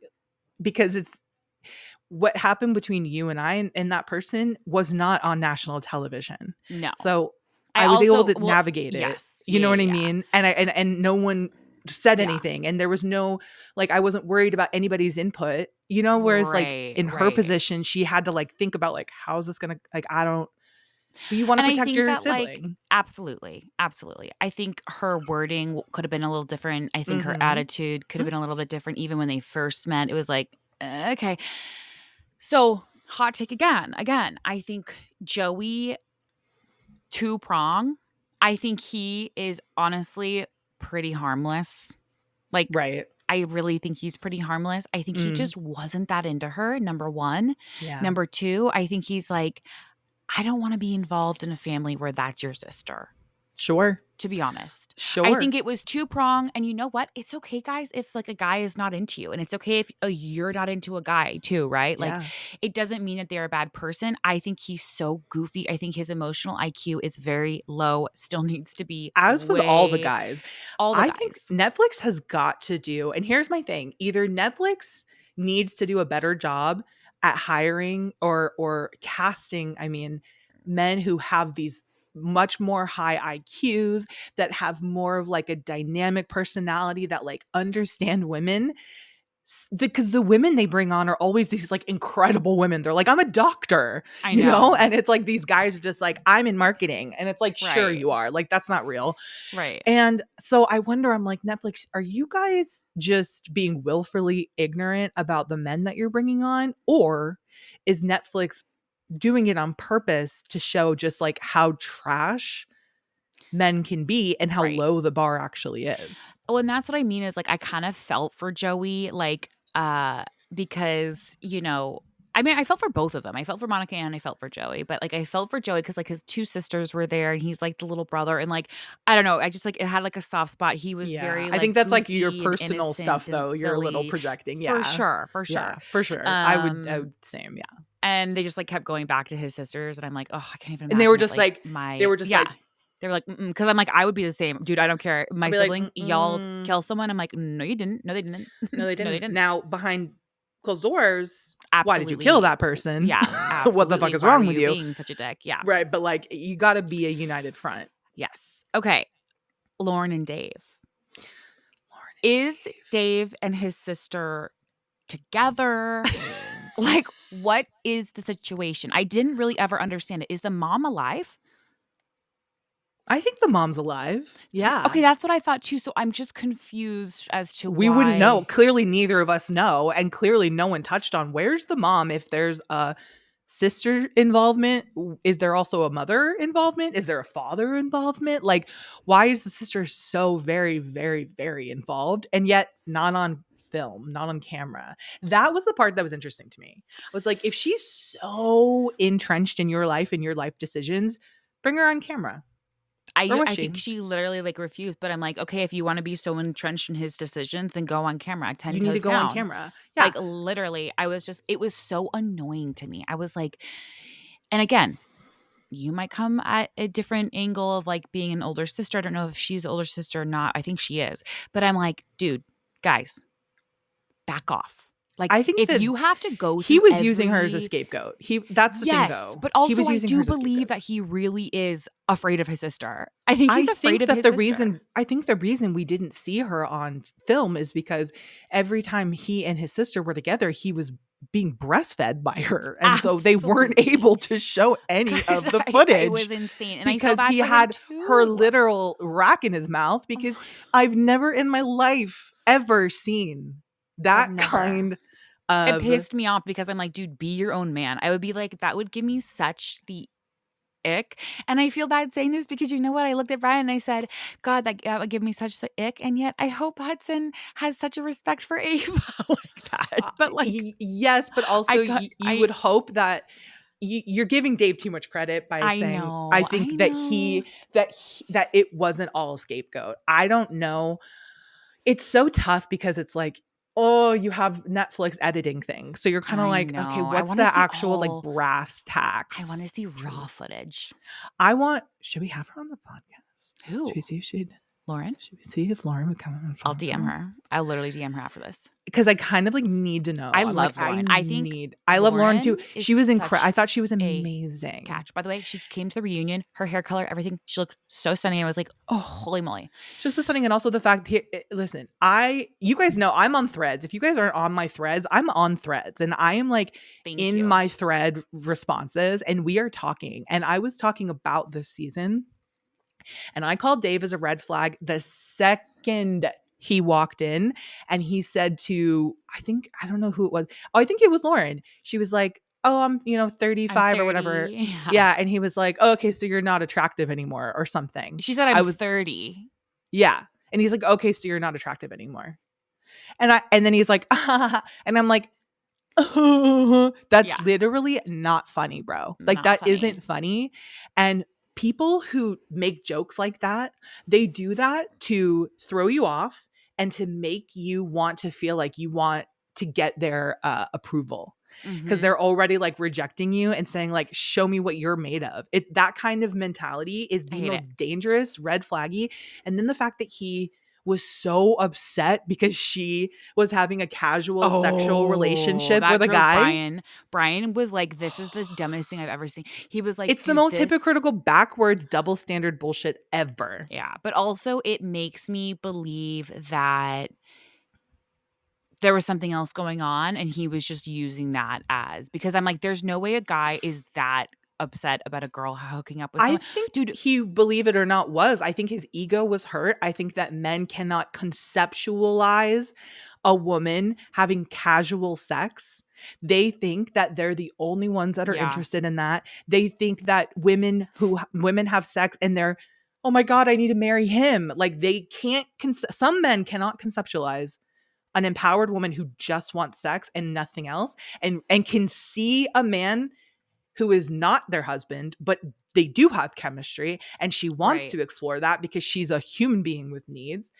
because it's what happened between you and I and that person was not on national television. No. So I I was able also, to well, navigate it. yes. You Yeah. know what I Yeah. mean? And no one said Yeah. anything and there was no like I wasn't worried about anybody's input, whereas like Right. in her Right. position she had to like think about like how's this going to like I don't but you want to And I protect think your that, like, sibling. absolutely, absolutely. I think her wording could have been a little different. I think her Mhm. attitude could have been a little bit different even when they first met. It was like, okay. So, hot take again. Again, I think Joey two prong. I think he is honestly pretty harmless. Like, Right. I really think he's pretty harmless. I think he Mm. just wasn't that into her, number one. Yeah. Number two, I think he's like, I don't want to be involved in a family where that's your sister, Sure. to be honest. I Sure. think it was two prong. And you know what? It's okay, guys, if like a guy is not into you. And it's okay if you're not into a guy too, right? Like Yeah. it doesn't mean that they're a bad person. I think he's so goofy. I think his emotional IQ is very low, still needs to be As was all the way, guys. all the I think guys. Netflix has got to do, and here's my thing, either Netflix needs to do a better job at hiring or casting, I mean, men who have these much more high IQs that have more of like a dynamic personality that like understand women because the women they bring on are always these like incredible women. They're like, I'm a doctor, I know. and it's like these guys are just like, I'm in marketing. And it's like, sure, Right. you are. Like, that's not real. Right. And so I wonder, I'm like, Netflix, are you guys just being willfully ignorant about the men that you're bringing on? Or is Netflix doing it on purpose to show just like how trash men can be and how Right. low the bar actually is? Oh, and that's what I mean is like I kind of felt for Joey, like, because, I mean, I felt for both of them. I felt for Monica and I felt for Joey, but like I felt for Joey because like his two sisters were there and he's like the little brother. And like, I don't know, I just like it had like a soft spot. He was Yeah. very I think like that's like your goofy and personal stuff innocent and though. You're a little silly. projecting. For Yeah. sure. For sure. Yeah, for sure. I Um, would same, yeah. and they just like kept going back to his sisters. And I'm like, oh, I can't even And they were imagine if just like like they my, were just yeah. like They were like, because I'm like, I would be the same. Dude, I don't care. I'll My be like, sibling, y'all kill someone. I'm like, no, you didn't. No, they didn't. no, they No, they didn't. didn't. Now behind closed doors, why did you kill Absolutely. that person? Yeah, What the fuck absolutely. is Why were wrong with you you? being such a dick? Yeah. Right. But like you gotta be a united front. Yes. Okay. Lauren and Dave. Lauren and Is Dave and his sister together? Like, what is the situation? I didn't really ever understand it. Is the mom alive? I think the mom's alive. Yeah. Okay, that's what I thought too. So I'm just confused as to We wouldn't know. why. Clearly, neither of us know. And clearly, no one touched on where's the mom if there's a sister involvement. Is there also a mother involvement? Is there a father involvement? Like, why is the sister so very, very, very involved and yet not on film, not on camera. That was the part that was interesting to me. I was like, if she's so entrenched in your life and your life decisions, bring her on camera. Where was I she? think she literally like refused, but I'm like, okay, if you want to be so entrenched in his decisions, then go on camera, 10 You need to toes go on down. camera. Yeah. Like literally, it was so annoying to me. I was like, and again, you might come at a different angle of like being an older sister. I don't know if she's an older sister or not. I think she is. But I'm like, dude, guys, back off. Like, I think if that you have to go he through was using her as a every scapegoat. That's the thing yes, though. but He also was I using her do as a believe scapegoat. that he really is afraid of his sister. I think he's afraid of his sister. I think the reason we didn't see her on film is because every time he and his sister were together, he was being breastfed by her. And so they weren't Absolutely. able to show any Guys, of the it footage was insane. And I felt because bad he for him had her too. literal rack in his mouth because Oh, I've never in my life ever seen I've that never. kind It of pissed me off because I'm like, dude, be your own man. I would be like, that would give me such the ick. And I feel bad saying this because you know what? I looked at Brian and I said, God, that would give me such the ick. And yet I hope Hudson has such a respect for Ava like that. But like, yes, but also you would hope that you're giving Dave too much credit by saying I I think know. that it wasn't all a scapegoat. I don't know. It's so tough because it's like, oh, you have Netflix editing thing. So you're kind of I like, okay, know. I what's want to the see actual like brass I want to tacks see raw truth? footage. Should we have her on the podcast? Who? Should we see if Lauren? should we see if Lauren would come on the I'll DM podcast? her. I'll literally DM her after this. Because I kind of like need to know. I I'm like, love Lauren. I think I love Lauren too. Lauren is She was incredible. such I thought she was a amazing. catch. By the way, she came to the reunion, her hair color, everything. She looked so stunning. I was like, oh, Oh, holy moly. just the stunning, and also the fact here. Listen, you guys know I'm on Threads. If you guys aren't on my Threads, I'm on Threads, and I am like Thank in you. my thread responses, and we are talking. And I was talking about this season, and I called Dave as a red flag the second he walked in, and he said to I don't know who it was. Oh, I think it was Lauren. She was like, "Oh, I'm I'm 35 or whatever." 30. Yeah. Yeah, and he was like, oh, "Okay, so you're not attractive anymore or something." She said I I'm was 30. Yeah. And he's like, "Okay, so you're not attractive anymore." And then he's like, and I'm like, that's Yeah. literally not funny, bro. Like Not that funny. isn't funny. And people who make jokes like that, they do that to throw you off and to make you want to feel like you want to get their approval because Mm-hmm. they're already like rejecting you and saying like, show me what you're made of. That kind of mentality is I the hate most it. dangerous, red flaggy. And then the fact that he was so upset because she was having a casual sexual Oh, relationship that with a drove guy. Brian. Brian was like, this is the dumbest thing I've ever seen. He was like, It's the dude, most this. hypocritical, backwards, double standard bullshit ever. Yeah. But also, it makes me believe that there was something else going on and he was just using that as because I'm like, there's no way a guy is that upset about a girl hooking up with I someone. think Dude, he, believe it or not, was. I think his ego was hurt. I think that men cannot conceptualize a woman having casual sex. They think that they're the only ones that are yeah, interested in that. They think that women have sex and they're, oh my God, I need to marry him. Like they can't, some men cannot conceptualize an empowered woman who just wants sex and nothing else and can see a man who is not their husband, but they do have chemistry and she wants right. to explore that because she's a human being with needs.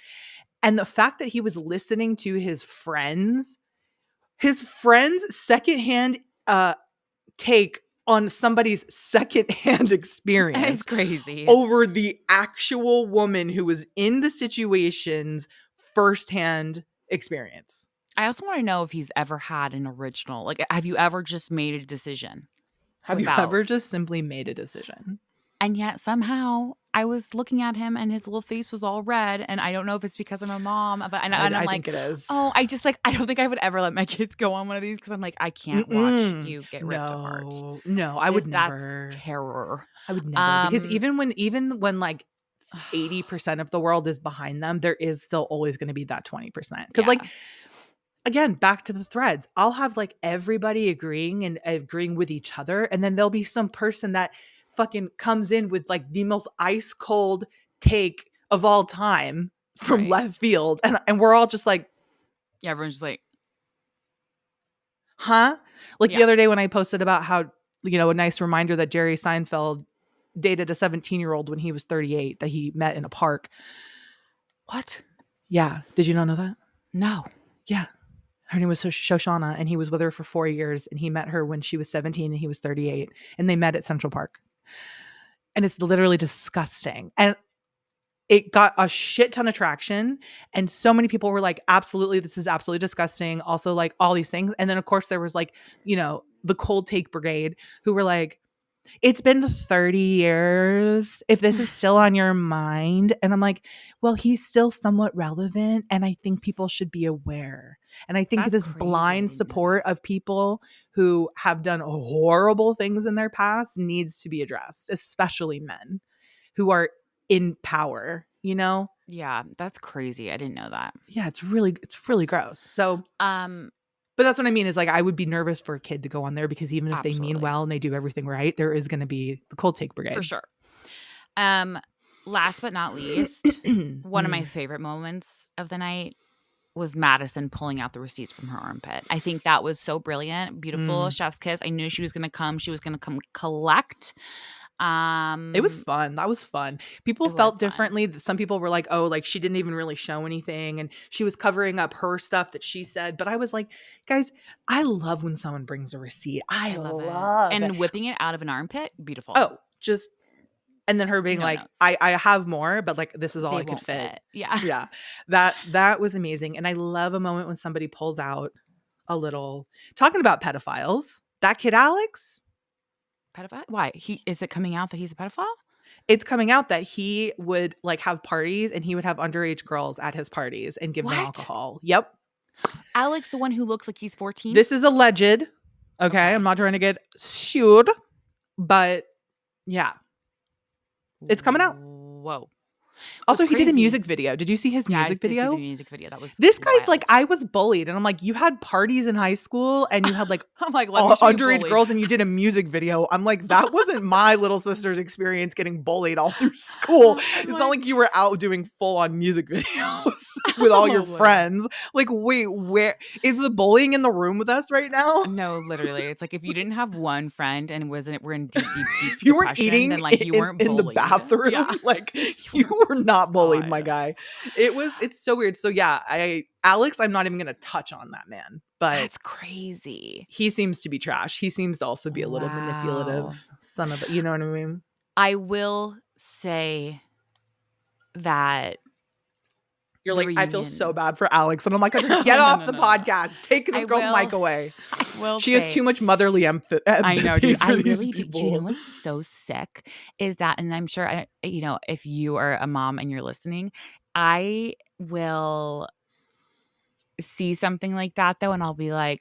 And the fact that he was listening to his friends secondhand take on somebody's secondhand It's experience crazy. over the actual woman who was in the situation's firsthand experience. I also want to know if he's ever had an original. Like, have you ever just made a decision Have you without? ever just simply made a decision? And yet somehow I was looking at him and his little face was all red. And I don't know if it's because I'm a mom, but and I'm I think like, it is. oh, I just like I don't think I would ever let my kids go on one of these because I'm like, I can't watch Mm-mm. you get ripped apart. No, no, That's terror. I would never, because Um even when like 80% of the world is behind them, there is still always going to be that 20%. Because yeah, like again, back to the threads, I'll have like everybody agreeing and agreeing with each other, and then there'll be some person that fucking comes in with like the most ice cold take of all time from right. left field, and we're all just like, Yeah, everyone's just like, Huh? Like the yeah. other day when I posted about how, a nice reminder that Jerry Seinfeld dated a 17-year-old when he was 38 that he met in a park. What? Yeah. Did you not know that? No. Yeah. Her name was Shoshana, and he was with her for 4 years, and he met her when she was 17 and he was 38, and they met at Central Park. And it's literally disgusting. And it got a shit ton of traction, and so many people were like, absolutely, this is absolutely disgusting. Also, like, all these things. And then, of course, there was like, the cold take brigade who were like, it's been 30 years. If this is still on your mind. And I'm like, well, he's still somewhat relevant. And I think people should be aware. And I think That's this crazy. I blind didn't know support that. of people who have done horrible things in their past needs to be addressed, especially men who are in power. Yeah, that's crazy. I didn't know that. Yeah, it's really gross. So, Um, but that's what I mean is like, I would be nervous for a kid to go on there because even if they mean Absolutely. well and they do everything right, there is going to be the cold take For brigade. sure. Um, Last but not least, one of my Mm. favorite moments of the night was Madison pulling out the receipts from her armpit. I think that was so brilliant, beautiful, Mm. chef's kiss. I knew she was gonna come. She was gonna come collect. It was Um, fun. That was fun. People it was felt fun. differently. Some people were like, oh, like she didn't even really show anything and she was covering up her stuff that she said. But I was like, guys, I love when someone brings a receipt. I I love it. love it. And whipping it out of an armpit, beautiful. Oh, just, and then her being No like, notes. I have more, but like, this is all They I could won't fit. fit. Yeah. Yeah. That was amazing. And I love a moment when somebody pulls out a little, talking about pedophiles, that kid, Alex, Pedophile? Why? Is it coming out that he's a pedophile? it's coming out that he would like have parties and he would have underage girls at his parties and give them What? alcohol. Yep. Alex, the one who looks like he's 14? This is alleged. Okay. I'm Okay. not trying to get sued, but yeah, it's coming out. Whoa. What's Also, he did a crazy? music video. Did you see his Yeah, I music did see the video? music video. That was This guy's like, wild. I was bullied. And I'm like, you had parties in high school and you had like I'm like, let me show you underage bullied. girls and you did a music video. I'm like, that wasn't my little sister's experience getting bullied all through school. I'm It's not like, like you were out doing full on music videos with all your literally. friends. Like, wait, where is the bullying in the room with us right now? No, literally. It's like if you didn't have one friend and we're in deep, deep, deep If you weren't depression, eating then like you weren't in the bullied. bathroom, Yeah. like You you were were not bullied, my God. guy. It's so weird. So yeah, Alex, I'm not even gonna touch on that man, but That's crazy. he seems to be trash. He seems to also be a little Wow. manipulative son of a, you know what I mean? I will say that You're the like, I feel so reunion. bad for Alex. And I'm like, No, get no, off no, the no, no. podcast. Take this I girl's mic will away. I will She has say too much motherly I know, empathy dude. I for these really do. Do you know people. what's so sick is that, and I'm sure, if you are a mom and you're listening, I will see something like that though, and I'll be like,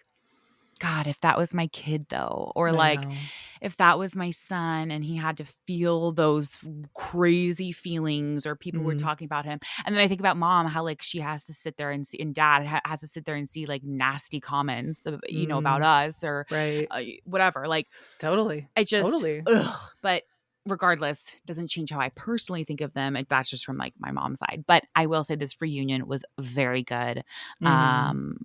God, if that was my kid though, or I like know. if that was my son and he had to feel those crazy feelings or people were Mm, talking about him. And then I think about mom, how like she has to sit there and see, and dad has to sit there and see like nasty comments, about mm, us or right. whatever. Like Totally. I just, Totally. ugh. But regardless, doesn't change how I personally think of them. That's just from like my mom's side. But I will say this reunion was very good. Hmm. Um,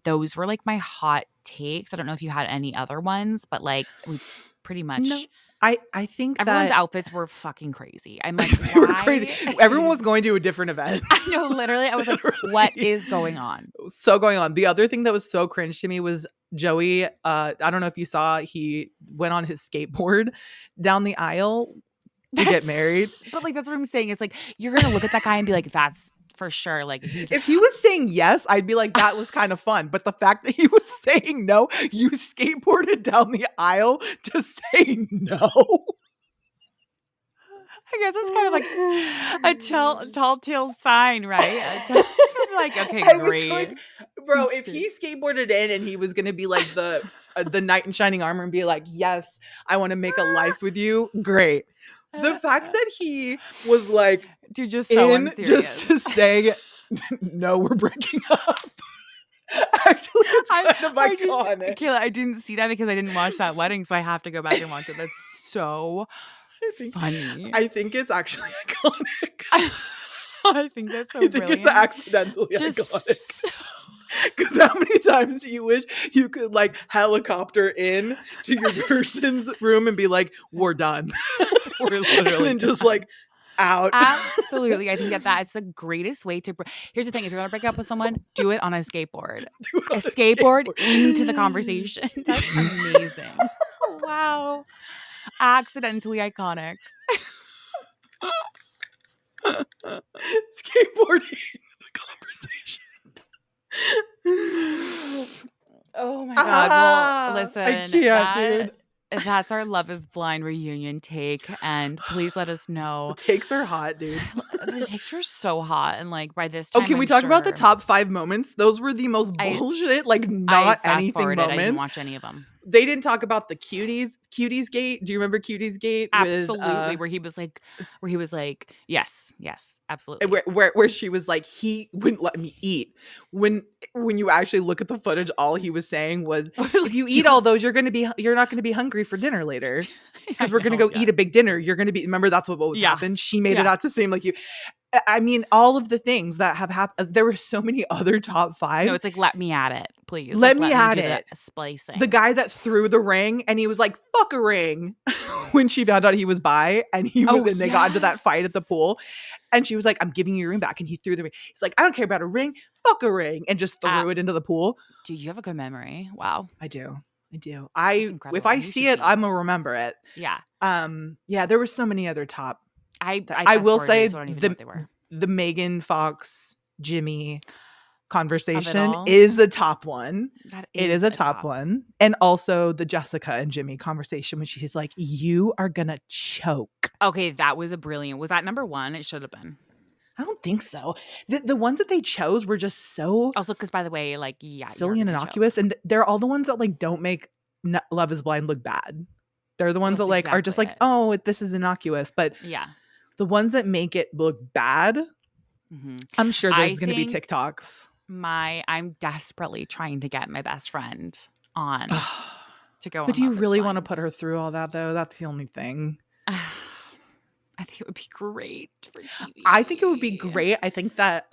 those were like my hot takes. I don't know if you had any other ones, but like we pretty No, much I think everyone's that outfits were fucking crazy. I'm like, they were crazy. why Everyone was is going to a different event. I know literally I was like, what Literally. is going on? So going on. The other thing that was so cringe to me was Joey. I don't know if you saw, he went on his skateboard down the aisle to get married. But like that's what I'm saying. It's like you're gonna look at that guy and be like, that's for sure. Like he's If he was saying yes, I'd be like, that was kind of fun. But the fact that he was saying no, you skateboarded down the aisle to say no. I guess it's kind of like a tall tale sign, right? Like, okay, I was like, great. bro, if he skateboarded in and he was gonna be like the knight in shining armor and be like, yes, I want to make a life with you, great. The fact that he was like Dude, just so in just unserious. to say no, we're breaking up. Actually, it's kind of iconic. Kayla, I didn't see that because I didn't watch that wedding, so I have to go back and watch it. That's so I think funny. I think it's actually iconic. I think that's so I think it's brilliant. accidentally Just iconic. Because how many times do you wish you could like helicopter in to your person's room and be like, we're done. We're And literally then just done. like out. Absolutely. I think that's the greatest way to. Here's the thing: if you're gonna break up with someone, do it on a skateboard. Do it on A skateboard into the skateboard. conversation. That's amazing. Wow. Accidentally iconic. Skateboarding the conversation. Oh my God. Well, listen, I can't, dude. That's our Love is Blind reunion take. And please let us The know. takes are hot, dude. The takes are so hot. And like by this Oh, time, can we talk about the top 5 moments? Those were the most bullshit, like I not fast anything forwarded. I didn't moments. watch any of them. They didn't talk about the cuties gate. Do you remember cuties gate? Absolutely. With, Where he was like, yes, absolutely. where she was like, he wouldn't let me eat. When you actually look at the footage, all he was saying was, if you eat all those, you're not gonna be hungry for dinner later. Because we're gonna go eat a big dinner. You're gonna be, remember, that's what would happen. She made it out to seem like you. I mean, all of the things that have happened. There were so many other top 5. No, it's like, let me at it, please. Let me at it. Splicing. The guy that threw the ring and he was like, fuck a ring, when she found out he was bi, and they got into that fight at the pool. And she was like, I'm giving you your ring back. And he threw the ring. He's like, I don't care about a ring. Fuck a ring. And just threw it into the pool. Dude, you have a good memory. Wow. I do. If incredible. I see it, I'm going to remember it. Yeah. Yeah, there were so many other top. I will say so I don't even know what they were. The Megan Fox Jimmy conversation is the top one. It is a top one. And also the Jessica and Jimmy conversation when she's like, you are gonna choke. Okay, that was a brilliant. Was that number 1? It should have been. I don't think so. The ones that they chose were just so also, because by the way, like, yeah, silly and innocuous, and they're all the ones that like don't make Love is Blind look bad. They're the ones that like are just like, oh, this is innocuous. But yeah, the ones that make it look bad, I'm sure there's going to be TikToks. I'm desperately trying to get my best friend on to go. But do you really want to put her through all that though? That's the only thing. I think it would be great for TV. I think it would be great. I think that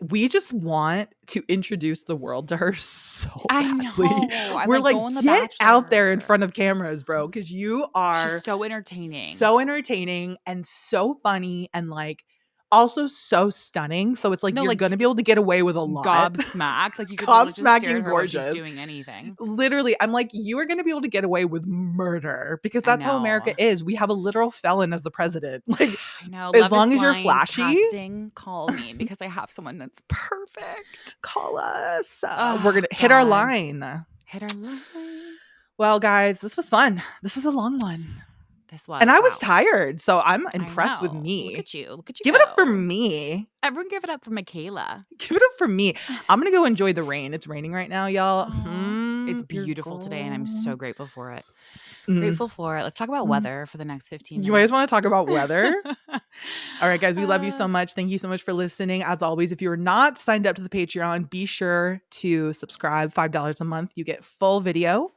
we just want to introduce the world to her so badly. I know. We're like, get out there in front of cameras, bro, because you are She's so entertaining. So entertaining and so funny and like also so stunning. So it's like you're going to be able to get away with a lot. Gobsmacked. Like you could just stare at her gorgeous. While she's doing anything. Literally, I'm like, you are going to be able to get away with murder because that's how America is. We have a literal felon as the president. Like, I know. As long as you're flashy. Casting, call me because I have someone that's perfect. Call us. We're going to hit our line. Well, guys, this was fun. This was a long one. And I was tired, so I'm impressed with me. Look at you. Give it up for me. Everyone give it up for Michaela. Give it up for me. I'm going to go enjoy the rain. It's raining right now, y'all. It's beautiful today, and I'm so grateful for it. Grateful for it. Let's talk about weather for the next 15 minutes. You guys want to talk about weather? All right, guys, we love you so much. Thank you so much for listening. As always, if you're not signed up to the Patreon, be sure to subscribe. $5 a month. You get full video.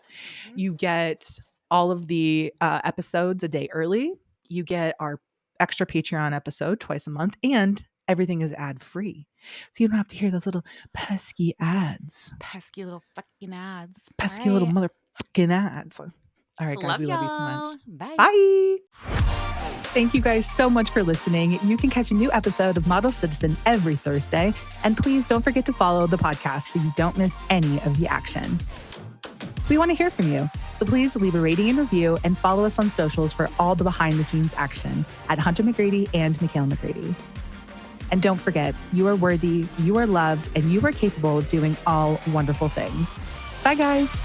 You get all of the episodes a day early. You get our extra Patreon episode twice a month, and everything is ad free. So you don't have to hear those little pesky ads. Pesky little fucking ads. Pesky little motherfucking ads. All right, guys, we love you so much. Bye. Thank you guys so much for listening. You can catch a new episode of Model Citizen every Thursday. And please don't forget to follow the podcast so you don't miss any of the action. We want to hear from you, so please leave a rating and review and follow us on socials for all the behind-the-scenes action at Hunter McGrady and Michaela McGrady. And don't forget, you are worthy, you are loved, and you are capable of doing all wonderful things. Bye, guys.